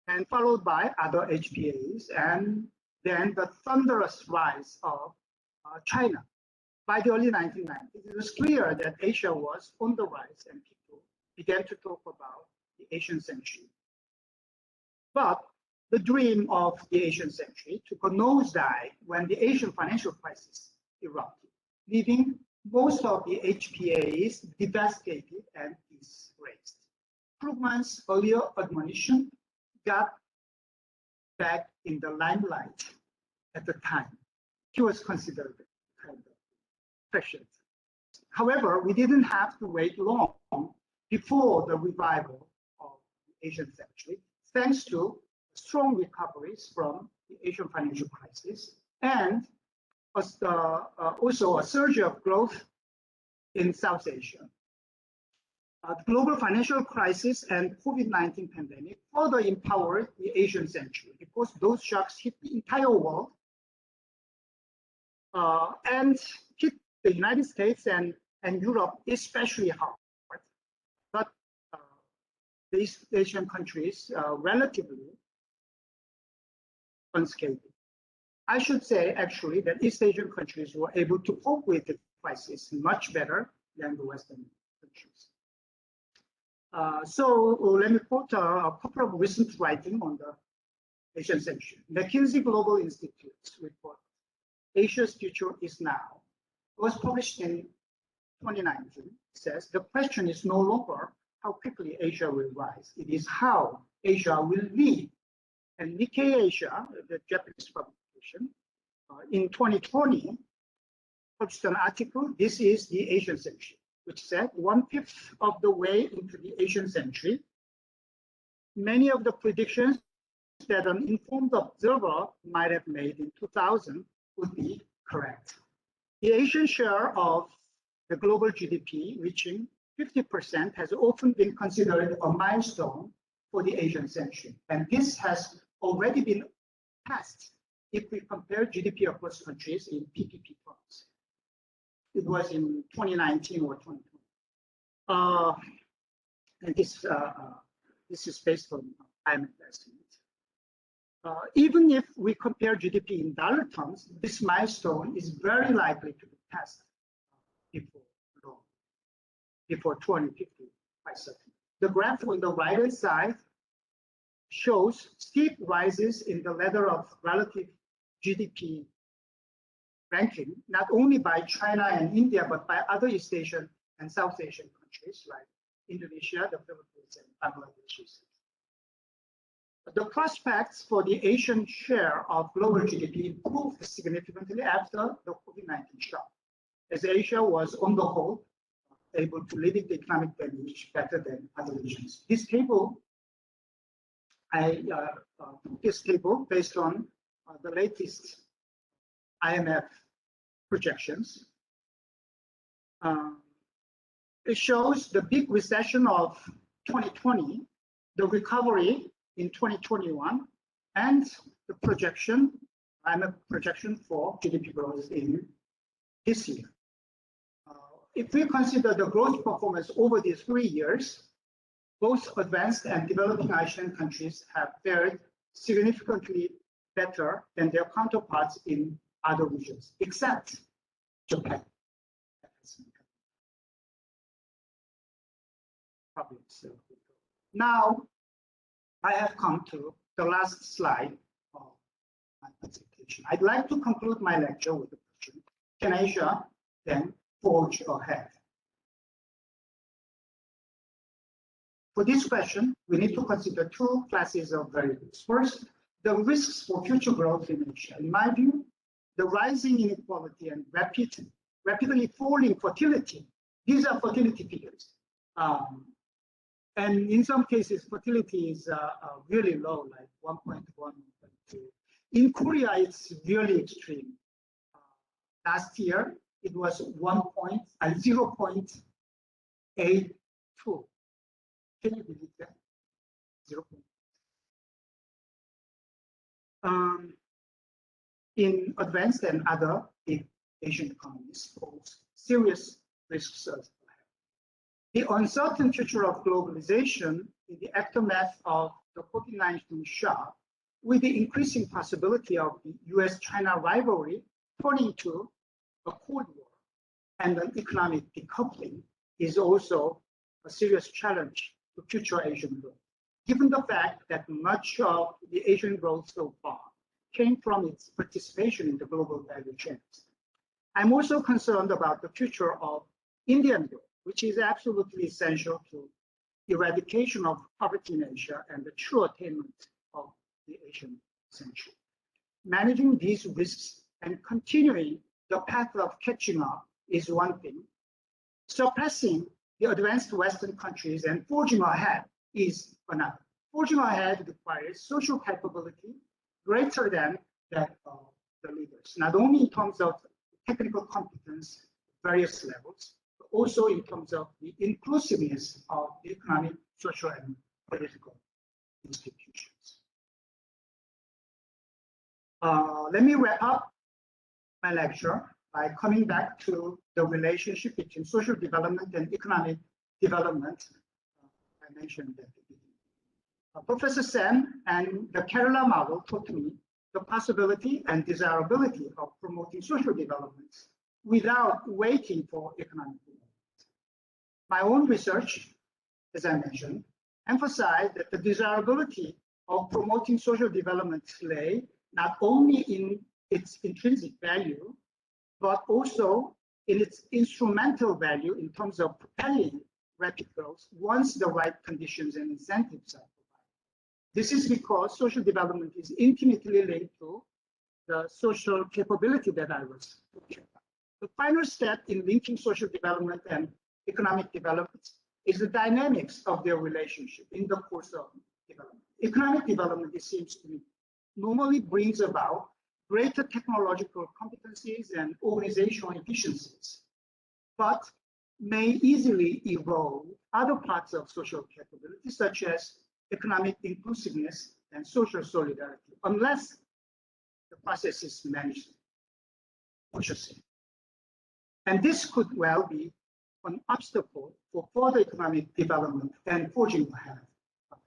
and followed by other HPAs, and then the thunderous rise of China. By the early 1990s, it was clear that Asia was on the rise and people began to talk about the Asian century. But the dream of the Asian century took a nosedive when the Asian financial crisis erupted, leaving most of the HPAs devastated and disgraced. Krugman's earlier admonition got back in the limelight at the time. He was considered kind of prescient. However, we didn't have to wait long before the revival of the Asian century, thanks to strong recoveries from the Asian financial crisis and also a surge of growth in South Asia. The global financial crisis and COVID-19 pandemic further empowered the Asian century because those shocks hit the entire world and hit the United States and Europe especially hard. But the East Asian countries relatively unscathed. I should say actually that East Asian countries were able to cope with the crisis much better than the Western countries. So let me quote a couple of recent writing on the Asian century. McKinsey Global Institute's report, Asia's Future is Now, was published in 2019, says the question is no longer how quickly Asia will rise, it is how Asia will lead. And Nikkei Asia, the Japanese publication, in 2020, published an article, This is the Asian Century, which said 1/5 of the way into the Asian century, many of the predictions that an informed observer might have made in 2000 would be correct. The Asian share of the global GDP reaching 50% has often been considered a milestone for the Asian century. And this has already been passed if we compare GDP across countries in PPP terms. It was in 2019 or 2020. And this is based on IMF estimates. Even if we compare GDP in dollar terms, this milestone is very likely to be passed before 2050 by certain. The graph on the right-hand side shows steep rises in the ladder of relative GDP ranking, not only by China and India, but by other East Asian and South Asian countries like Indonesia, the Philippines, and Bangladesh. The prospects for the Asian share of global GDP improved significantly after the COVID-19 shock, as Asia was, on the whole, able to limit the economic damage better than other regions. This table, this table based on the latest IMF projections. It shows the big recession of 2020, the recovery in 2021, and the projection, IMF projection for GDP growth in this year. If we consider the growth performance over these 3 years, both advanced and developing Asian countries have fared significantly better than their counterparts in other regions, except Japan. Now, I have come to the last slide of my presentation. I'd like to conclude my lecture with a question. Can Asia then forge ahead? For this question, we need to consider two classes of variables. First, the risks for future growth in Asia. In my view, the rising inequality and rapidly falling fertility, these are fertility figures. And in some cases, fertility is really low, like 1.1, 1.2. In Korea, it's really extreme. Last year, it was 0.82. Can you believe that? 0. In advanced and other Asian economies pose serious risks. The uncertain future of globalization in the aftermath of the COVID-19 shock, with the increasing possibility of the US-China rivalry turning into a Cold War and an economic decoupling, is also a serious challenge to future Asian growth, given the fact that much of the Asian growth so far came from its participation in the global value chains. I'm also concerned about the future of Indian growth, which is absolutely essential to eradication of poverty in Asia and the true attainment of the Asian century. Managing these risks and continuing the path of catching up is one thing. Surpassing the advanced Western countries and forging ahead is another. Forging ahead requires social capability greater than that of the leaders, not only in terms of technical competence at various levels, but also in terms of the inclusiveness of the economic, social, and political institutions. Let me wrap up my lecture by coming back to the relationship between social development and economic development I mentioned at the beginning. Professor Sam and the Kerala model taught me the possibility and desirability of promoting social development without waiting for economic development. My own research, as I mentioned, emphasized that the desirability of promoting social development lay not only in its intrinsic value, but also in its instrumental value in terms of propelling rapid growth once the right conditions and incentives are provided. This is because social development is intimately linked to the social capability that I was talking about. The final step in linking social development and economic development is the dynamics of their relationship in the course of development. Economic development, it seems to me, normally brings about greater technological competencies and organizational efficiencies, but may easily evolve other parts of social capability, such as economic inclusiveness and social solidarity, unless the process is managed consciously. And this could well be an obstacle for further economic development and forging ahead of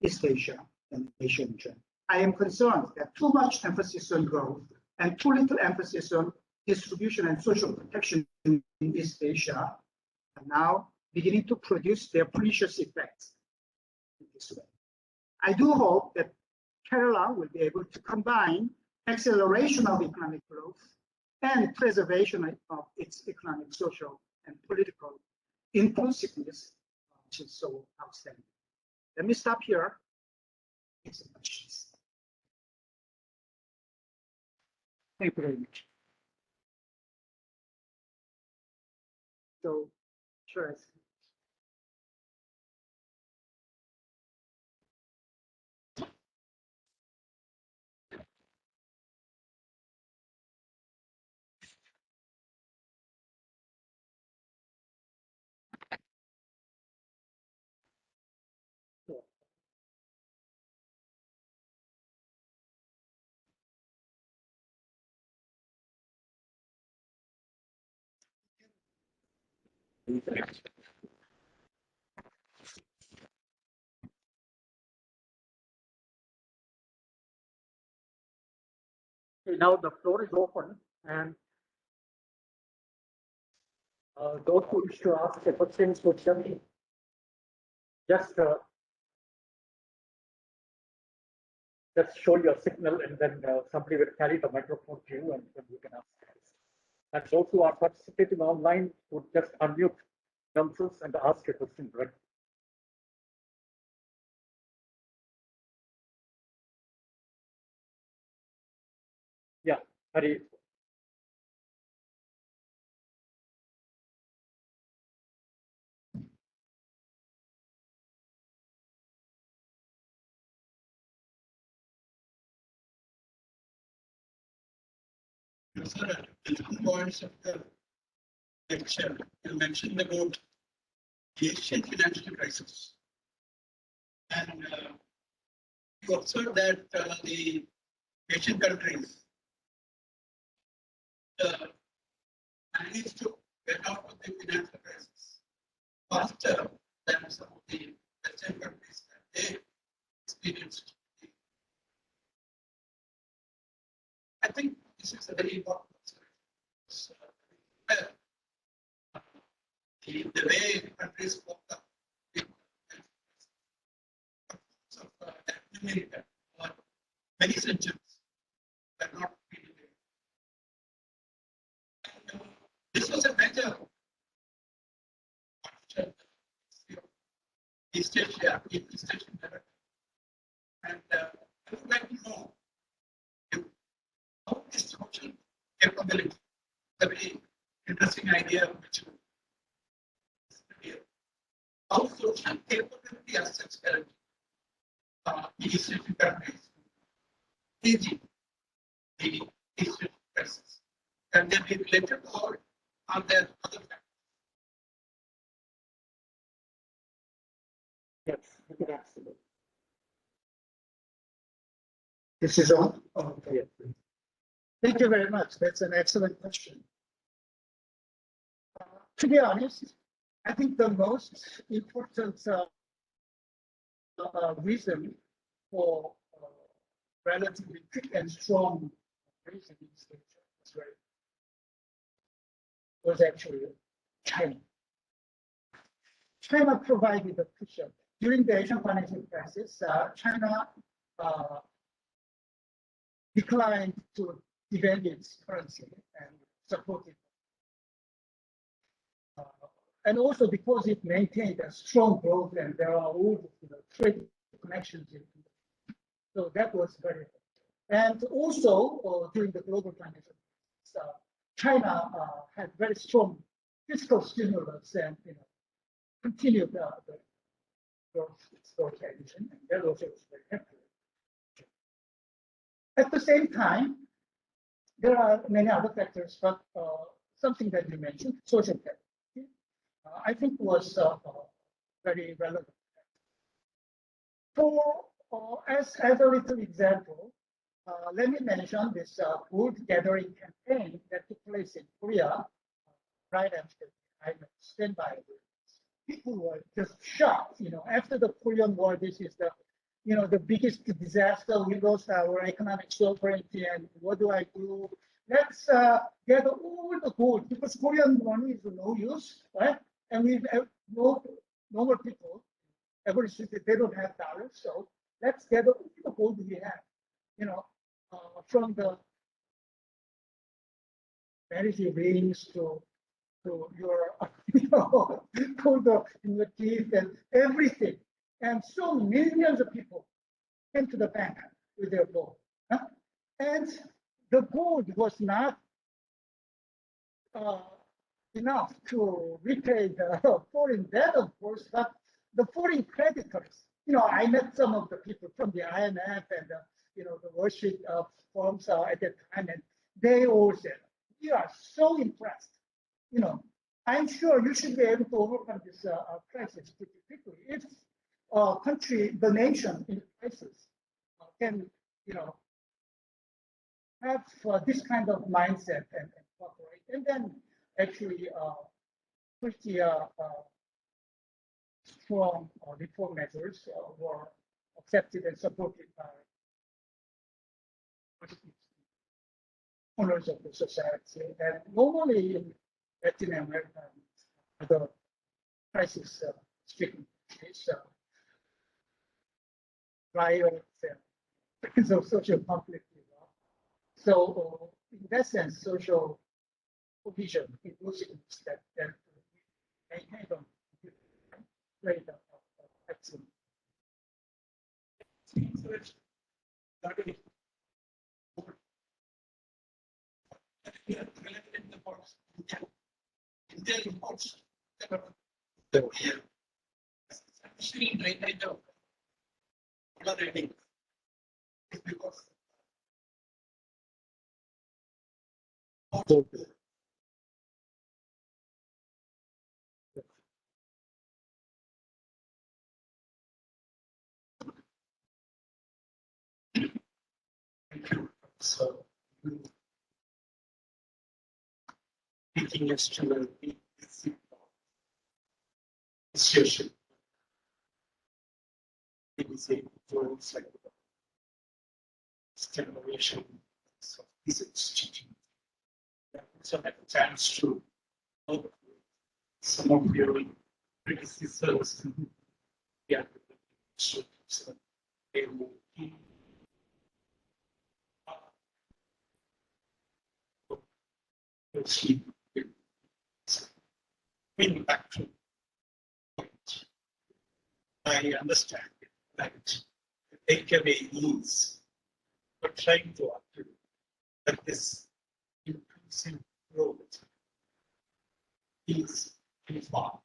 East Asia and Asia in general. I am concerned that too much emphasis on growth and too little emphasis on distribution and social protection in East Asia are now beginning to produce their pernicious effects in this way. I do hope that Kerala will be able to combine acceleration of economic growth and preservation of its economic, social, and political inclusiveness, which is so outstanding. Let me stop here. Thank you very much. So, sure. Now the floor is open, and those who wish to ask a question would just show your signal, and then somebody will carry the microphone to you, and then you can ask. And those who are participating online would just unmute themselves and ask a question directly. Yeah, Hari. Sir, two points of the lecture. You mentioned about the Asian financial crisis. And you observed that the Asian countries managed to get out of the financial crisis faster than some of the Western countries that they experienced. I think this is a very important observation. The way countries spoke up of America for many centuries were not really there. This was a major East Asia, East Asian America. And I would like to know how this social capability, a very interesting idea which how social capability as such currently in East Asian countries aging the East Asian crisis. Can they be related, or are there other factors? Yes, you can ask. This is on. Okay. Thank you very much. That's an excellent question. To be honest, I think the most important reason for relatively quick and strong reason was actually China. China provided the cushion. During the Asian financial crisis, China declined to devalue its currency and supported. And also because it maintained a strong growth, and there are all trade connections. So that was very good. And also during the global financial crisis, China had very strong fiscal stimulus and continued the growth expansion, and that also was very helpful. At the same time, there are many other factors, but something that you mentioned, social capital, I think was very relevant. For as a little example, let me mention this food gathering campaign that took place in Korea right after I stand by. People were just shocked. After the Korean War, this is the biggest disaster. We lost our economic sovereignty, and what do I do? Let's gather all the gold because Korean money is no use, right? And we have normal people, every city, they don't have dollars, so let's gather all the gold we have, from the marriage rings to your, to the teeth and everything. And so millions of people came to the bank with their gold. And the gold was not enough to repay the foreign debt, of course, but the foreign creditors. I met some of the people from the IMF and the World firms at that time, and they all said, "We are so impressed. I'm sure you should be able to overcome this crisis pretty quickly if country, the nation in crisis, can, have this kind of mindset and cooperate." And then actually pretty strong reform measures were accepted and supported by owners of the society. And normally in Latin America and other crisis-stricken countries, riots and of social conflict. So in that sense, social cohesion, inclusiveness that maintained on great excellent. India imports the especially drainage of water rating is because so taking us to the situation. It is a words like stimulation of this institution. So I have a chance to help some of your criticisms. Yeah, so they will be bring back to point. I understand it, that the takeaway is we're trying to argue that this increasing growth is in fact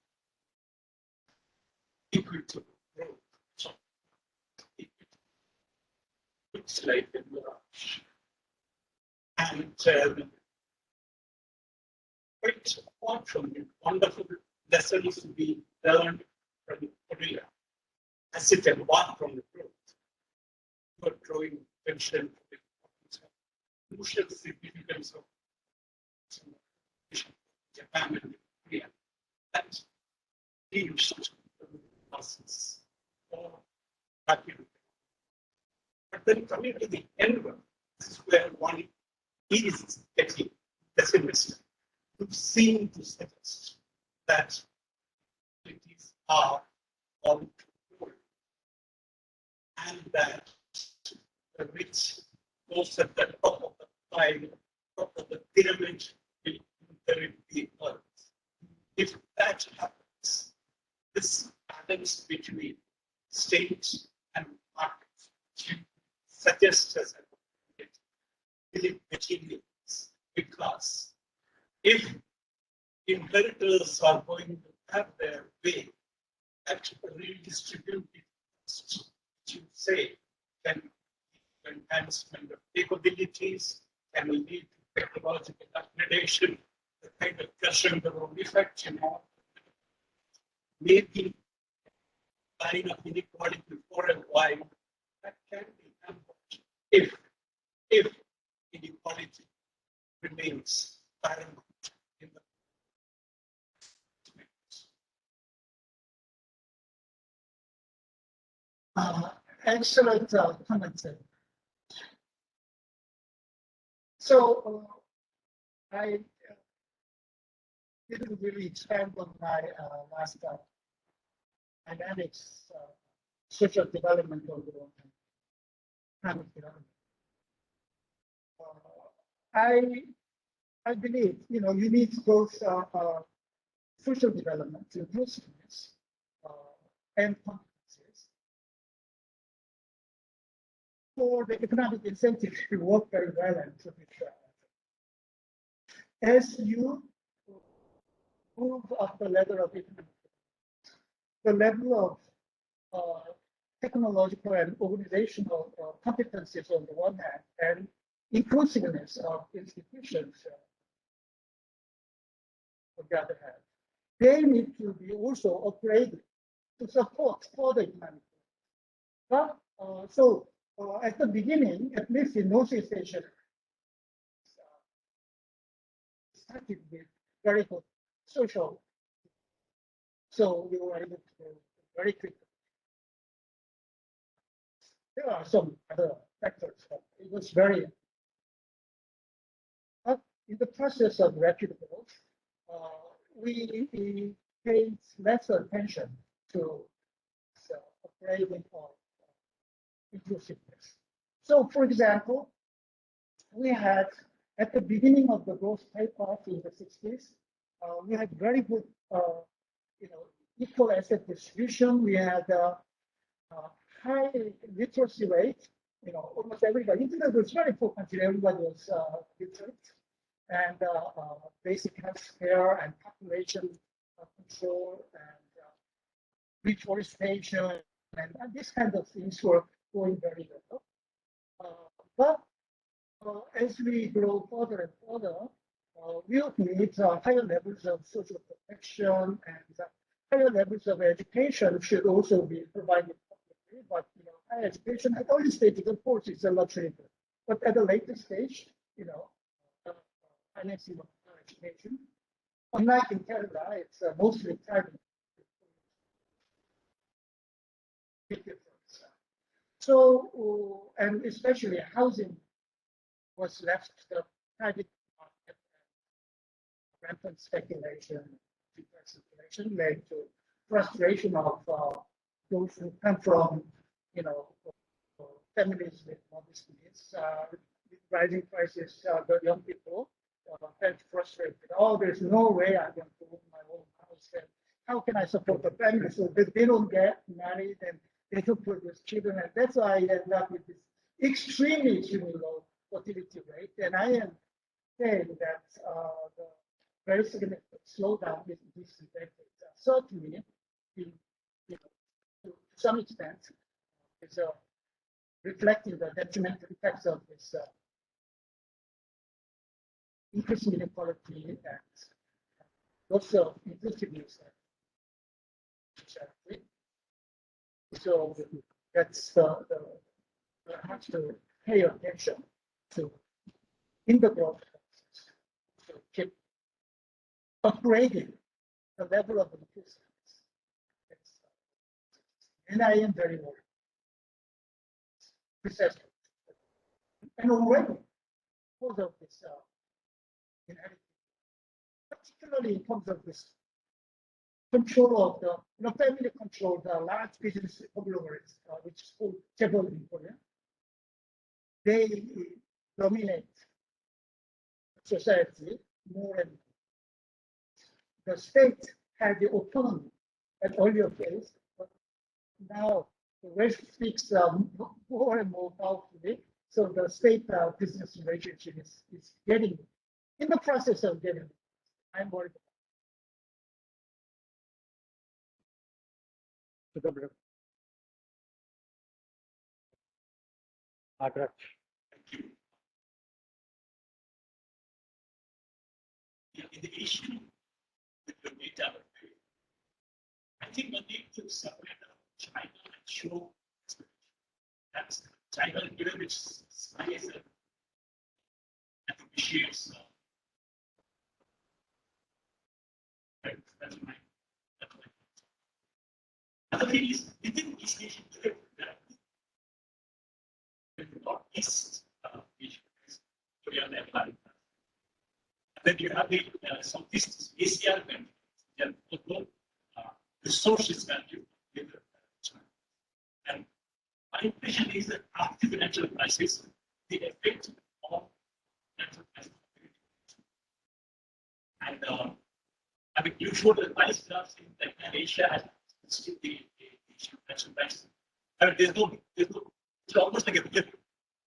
equal to growth. So it's like a mirage. And quite apart from it, wonderful lessons to be learned from Korea as it embarked from the growth. For growing tension, crucial significance of Japan and Korea. That changed the process or vacuum. But then coming to the end one, this is where one is getting pessimistic. We've seen to suggest that utilities are on control and that the rich goes at the top of the pile, top of the pyramid will inherit the earth. If that happens, this balance between state and market suggests as a really materials, because if inheritors are going to have their way at redistributing to say then enhancement of capabilities can lead to technological upgradation, the kind of cushion the road effects, maybe line of inequality for a while, that can be handled if inequality remains paramount in the excellent comments. So I didn't really expand on my last dynamics, social development of the economic development. I believe you need both social development, inclusiveness, and competencies for the economic incentives to work very well and to be fair. As you move up the ladder of economic, the level of technological and organizational competencies on the one hand, and inclusiveness of institutions on the other hand, they need to be also upgraded to support further economic growth. But so at the beginning, at least in Northeast Asia, started with very good social. So we were able to very quickly. There are some other factors, but it was very. But in the process of rapid growth, we paid less attention to upgrading of inclusiveness. So, for example, we had at the beginning of the growth takeoff in the 60s, we had very good, equal asset distribution. We had high literacy rate. Almost everybody. Internet was very important. Everybody was literate, and basic health care and population control and reforestation and these kind of things were going very well. But as we grow further and further, we will need higher levels of social protection and higher levels of education should also be provided publicly. But higher education at early stages, of course, is a luxury. But at a later stage, financing of higher education, unlike in Canada, it's mostly private. So, and especially housing was left to the private market. Rampant speculation, led to frustration of those who come from, families with modest needs. With rising prices, the young people felt frustrated. Oh, there's no way I'm going to own my own house. And how can I support the family? So that they don't get married and they don't produce children. And that's why I end up with this extremely low fertility rate. And I am saying that the very significant slowdown in this effect certainly, to some extent, is reflecting the detrimental effects of this increasing inequality and also inclusiveness. So that's have to pay attention to in the growth process to keep upgrading the level of inclusiveness. And I am very worried. Precisely. And already, because of this inheritance, particularly in terms of this control of the family control the large business conglomerates, which is called Jebel in Korea. They dominate society more and more. The state had the autonomy at earlier phase, but now the West speaks more and more powerfully. So the state business relationship is getting in the process of getting. I'm worried about. Margaret. Thank you. in the Asian data, I think one need to separate China and show that's China, given its size and appreciates. That's my. Other thing is within East Asian East Asian, Korea and Nepal. Then you have the Southeast Asia and resources value. And my impression is that after the financial crisis, the effect of financial crisis. And I mean, you showed the price graphs in Asia has still the financial crisis. I mean, there's no, it's almost like a bigger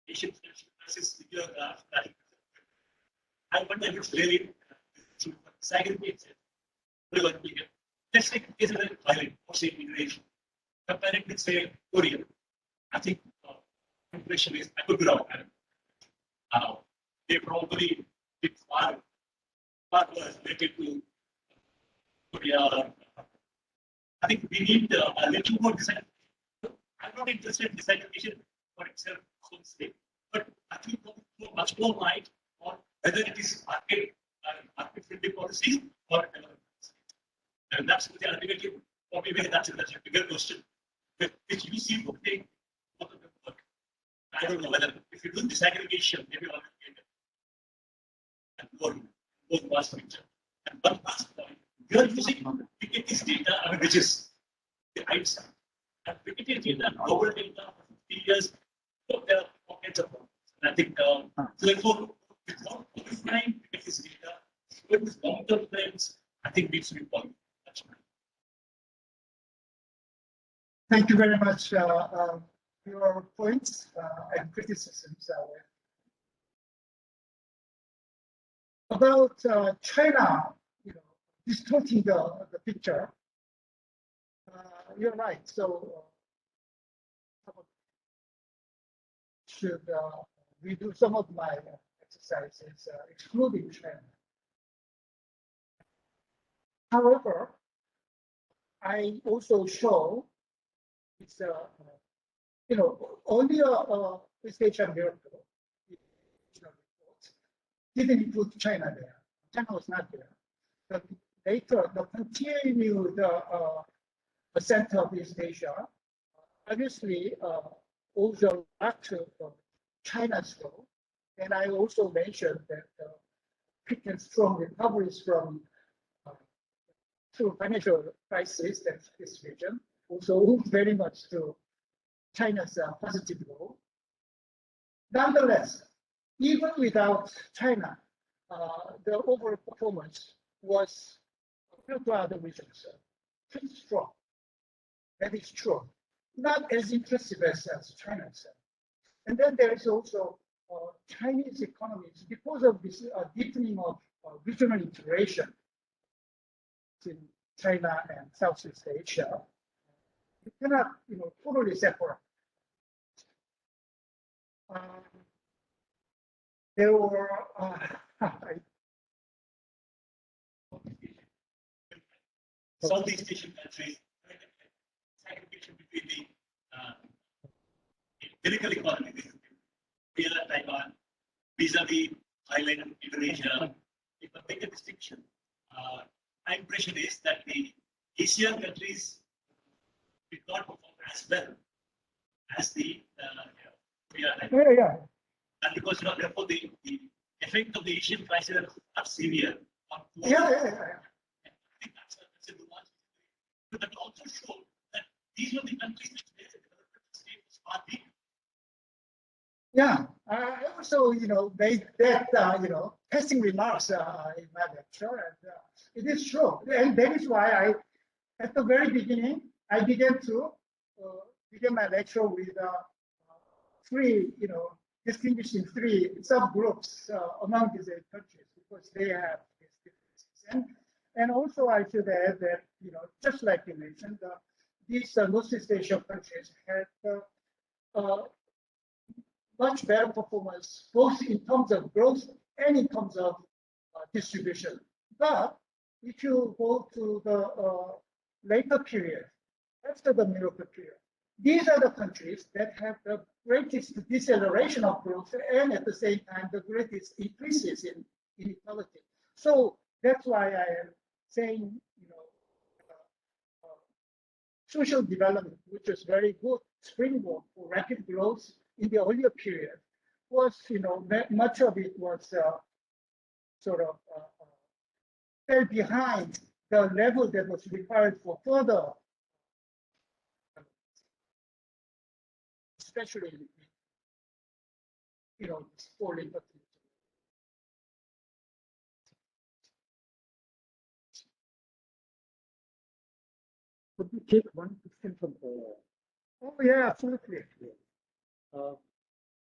Asian financial crisis graph. I wonder if it's really segregated. Let's say it's a violent or say immigration. Comparing with say Korea, I think inflation is I could be wrong. They probably did far worse related to Korea. I think we need a little more design. I'm not interested in disaggregation for itself, but I think much more light on whether it is market-friendly policies or and that's the ultimately, or maybe that's a bigger question, which you see working. I don't know whether if you do disaggregation, maybe I'll get and more vast picture. And one last point, you are using Piketty's data, which is the right side. And Piketty's data, global data for 50 years, there are pockets of problems. And I think, therefore, without qualifying Piketty's data, with long-term trends, I think needs to be followed. That's right. Thank you very much for your points and criticisms. About China, distorting the picture. You're right. So should redo some of my exercises, excluding China. However, I also show it's only a PlayStation miracle didn't include China there. China was not there. But later, the continued ascent of East Asia, obviously, owes a lot to China's role. And I also mentioned that quick and strong recoveries from through financial crisis that this region also owes very much to China's positive role. Nonetheless, even without China, the overall performance was compared to other regions pretty strong. That is true. Not as impressive as China's. And then there is also Chinese economies because of this deepening of regional integration in China and Southeast Asia. You cannot, totally separate. There were Southeast Asian countries, segregation between the empirical economy, Taiwan, vis-a-vis Thailand, Indonesia. If I make a distinction, my impression is that the Asian countries did not perform as well as the yeah. And because therefore the effect of the Asian crisis is not severe. Yeah. I think that's a nuance. But that also showed that these were the countries which the development state was far weak. Yeah, I also, made that, passing remarks in my lecture, and it is true. And that is why at the very beginning, I began to begin my lecture with three, distinguishing three subgroups among these eight countries because they have these differences. And also, I should add that, just like you mentioned, these Northeast Asian countries had much better performance, both in terms of growth and in terms of distribution But if you go to the later period, after the miracle period, these are the countries that have the greatest deceleration of growth and at the same time the greatest increases in inequality. So that's why I am saying, social development, which is very good springboard for rapid growth in the earlier period, was, much of it was sort of fell behind the level that was required for further, especially, for liberty. Could we take one question from the? Oh yeah, absolutely. The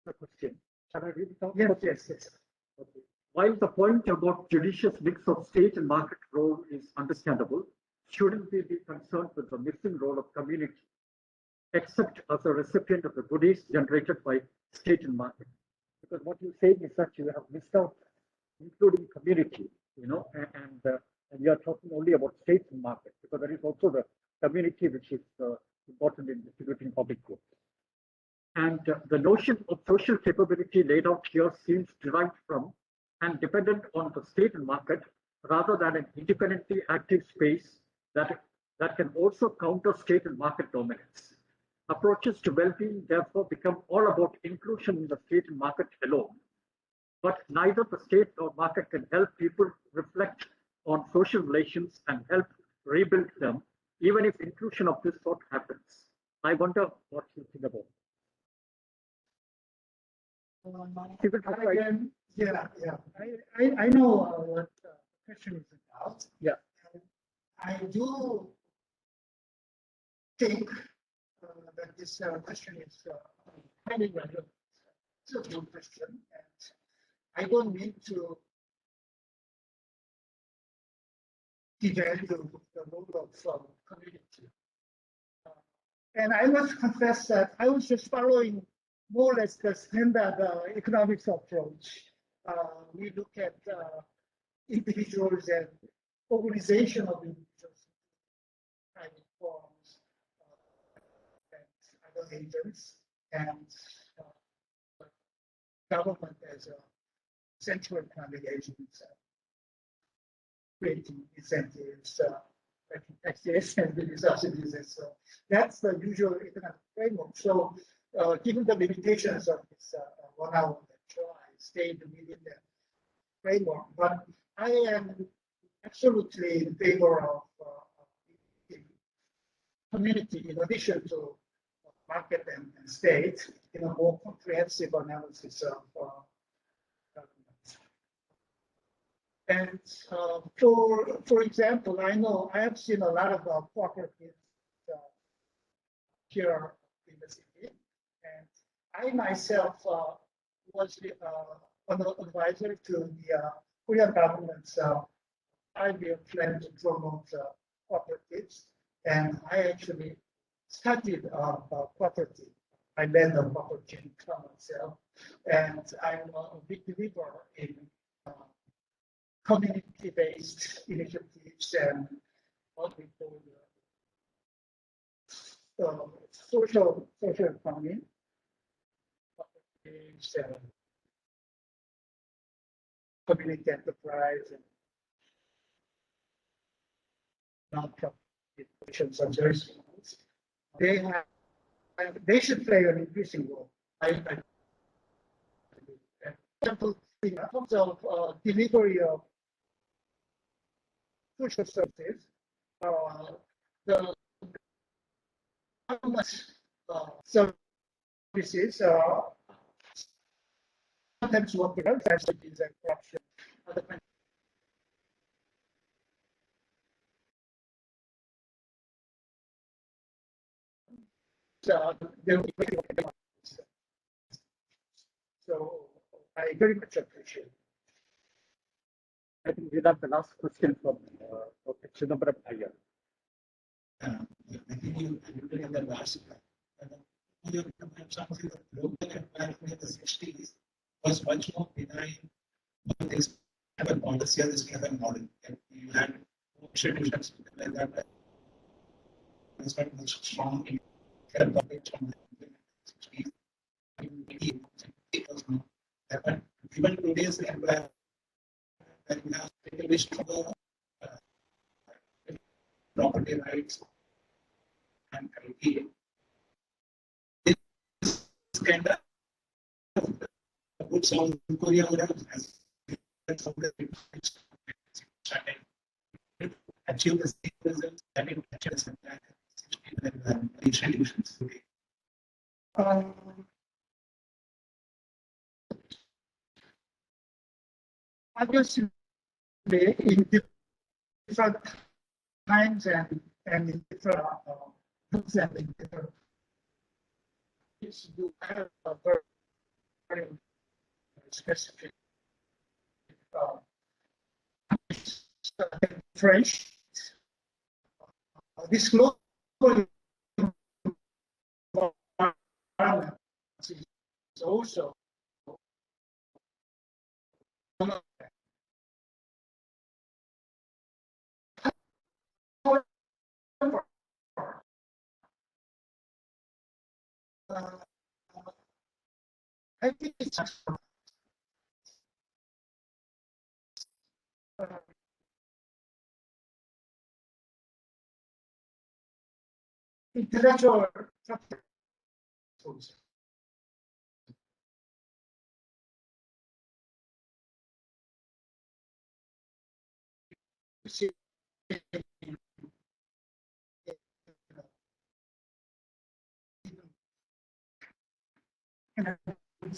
question. Shall I read it out? Yes. Okay. While the point about judicious mix of state and market role is understandable, shouldn't we be concerned with the missing role of community, except as a recipient of the goodies generated by state and market? Because what you're saying is that you have missed out, including community, and you are talking only about state and market, because there is also the community which is important in distributing public goods. And the notion of social capability laid out here seems derived from and dependent on the state and market rather than an independently active space that can also counter state and market dominance. Approaches to well-being therefore become all about inclusion in the state and market alone. But neither the state nor market can help people reflect on social relations and help rebuild them, even if inclusion of this sort happens. I wonder what you think about it. I know what the question is about. Yeah. I do think that this question is highly relevant. It's a good question, and I don't mean to devalue the role of community. And I must confess that I was just following more or less the standard economics approach. We look at individuals and organization of individuals, private firms, and other agents, and government as a central economic agent, creating incentives, taxation, subsidies, and so that's the usual economic framework. So, given the limitations of this 1 hour lecture, I stayed within the framework. But I am absolutely in favor of community in addition to market and state in a more comprehensive analysis of government. And for example, I know I have seen a lot of cooperatives here in the city, and I myself was an advisor to the Korean government's 5-year plan to promote cooperatives, and I actually started a cooperative. I led a cooperative myself, and I'm a big believer in community-based initiatives and what we call social economy, cooperatives, and community enterprise, and non-profit institutions are very small. They should play an increasing role. For example, in terms of delivery of social services, the government services sometimes work with other facilities and corruption. Other so I very much appreciate it. I think we have the last question from Dr. Chidambaram Iyer. I think you look at the last something that global environment in the 60s was much more benign. But this kind of policy or this kind of model, and institutions like that. It's very much strong in development from the even today's employer and we have very strong property rights and criteria. This kind of good sound in Korea would have achieve the same results that it achieves in institutions today. Obviously, in different times and in different groups and in different you have a very specific French. This global environment is also I think it's intellectual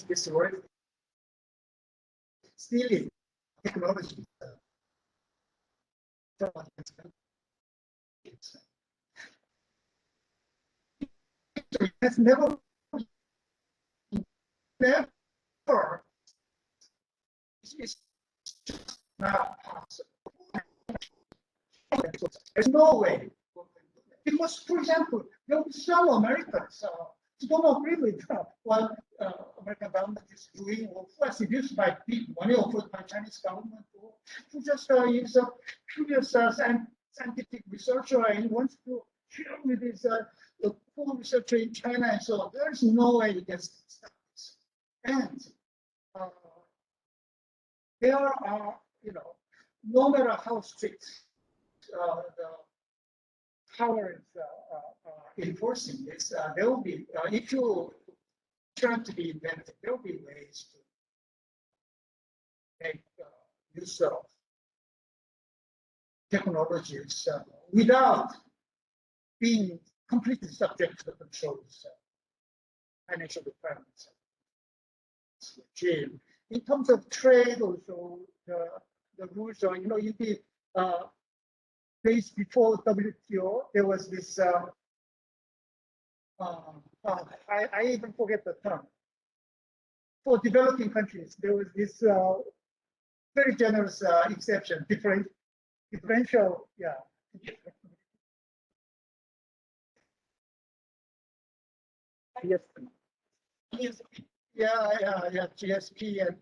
this word stealing technology. It has never it's just not possible. There's no way. Because, for example, there are some Americans who don't agree with what American government is doing, or who are seduced by big money offered by Chinese government, or who just is a curious scientific researcher and wants to share with his full researcher in China, and so on. There's no way you can stop this. And there are, no matter how strict the power is enforcing this, there will be, if you try to be inventive, there will be ways to make use of technologies without being completely subject to the controls, financial requirements. In terms of trade, also the rules are, in the days before WTO, there was this. I even forget the term. For developing countries, there was this very generous exception, differential, yeah. Yeah, GSP, and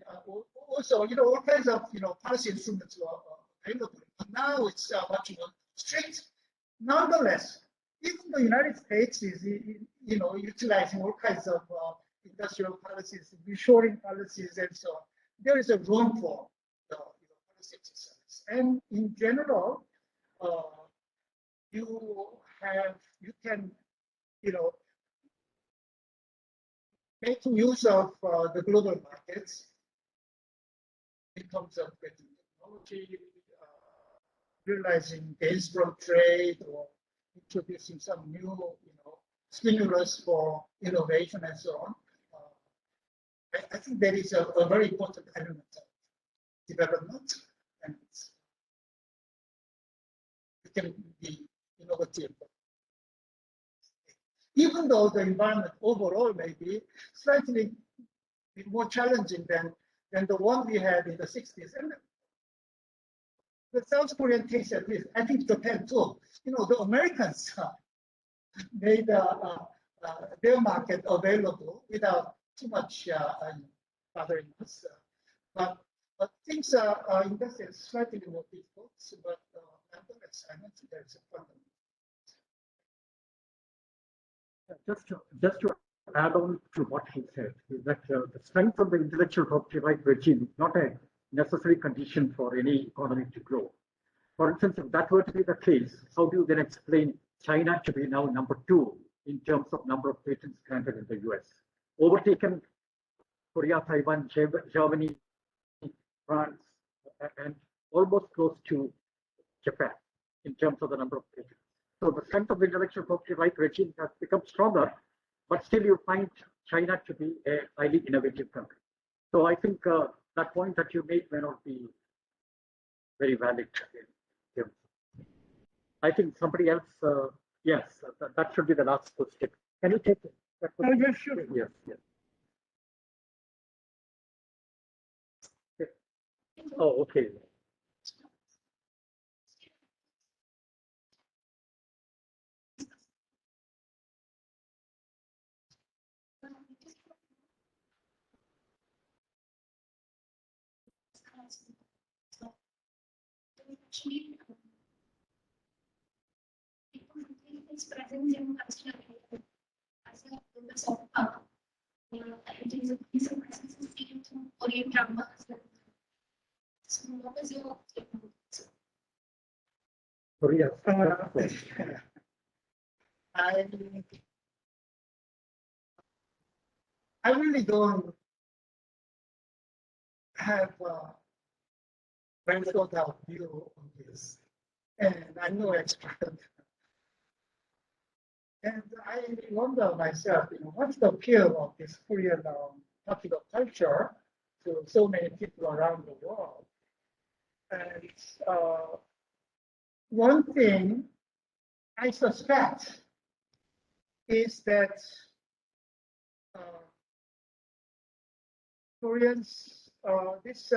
also, all kinds of, policy instruments were available. But now it's much more strict. Nonetheless, even the United States is, utilizing all kinds of industrial policies, reshoring policies, and so on. There is a room for policy exercise. And in general, you can, making use of the global markets in terms of technology, realizing gains from trade, or introducing some new, stimulus for innovation and so on. I think that is a very important element of development, and it can be innovative. Even though the environment overall may be slightly more challenging than the one we had in the 60s. And the South Korean case, at least, I think Japan too, the Americans made their market available without too much bothering us. But things are in that sense slightly more difficult. But fundamental assignments, there is a fundamental. Just to add on to what he said, is that the strength of the intellectual property right regime is not a necessary condition for any economy to grow. For instance, if that were to be the case, how do you then explain China to be now number 2 in terms of number of patents granted in the US, overtaken Korea, Taiwan, Germany, France, and almost close to Japan in terms of the number of patents. So the strength of the intellectual property right regime has become stronger, but still you find China to be a highly innovative country. So I think that point that you made may not be very valid. I think somebody else, yes, that should be the last question. Can you take it? Oh, yes, sure. Yes, yes. Oh, okay. It's present in cultural as a purpose of it is a piece of presence seen through Korean drama as well. So what was your Korea. I really don't have a very thought out view on this, and I'm no expert. And I wonder myself, what's the appeal of this Korean popular culture to so many people around the world? And one thing I suspect is that Koreans, this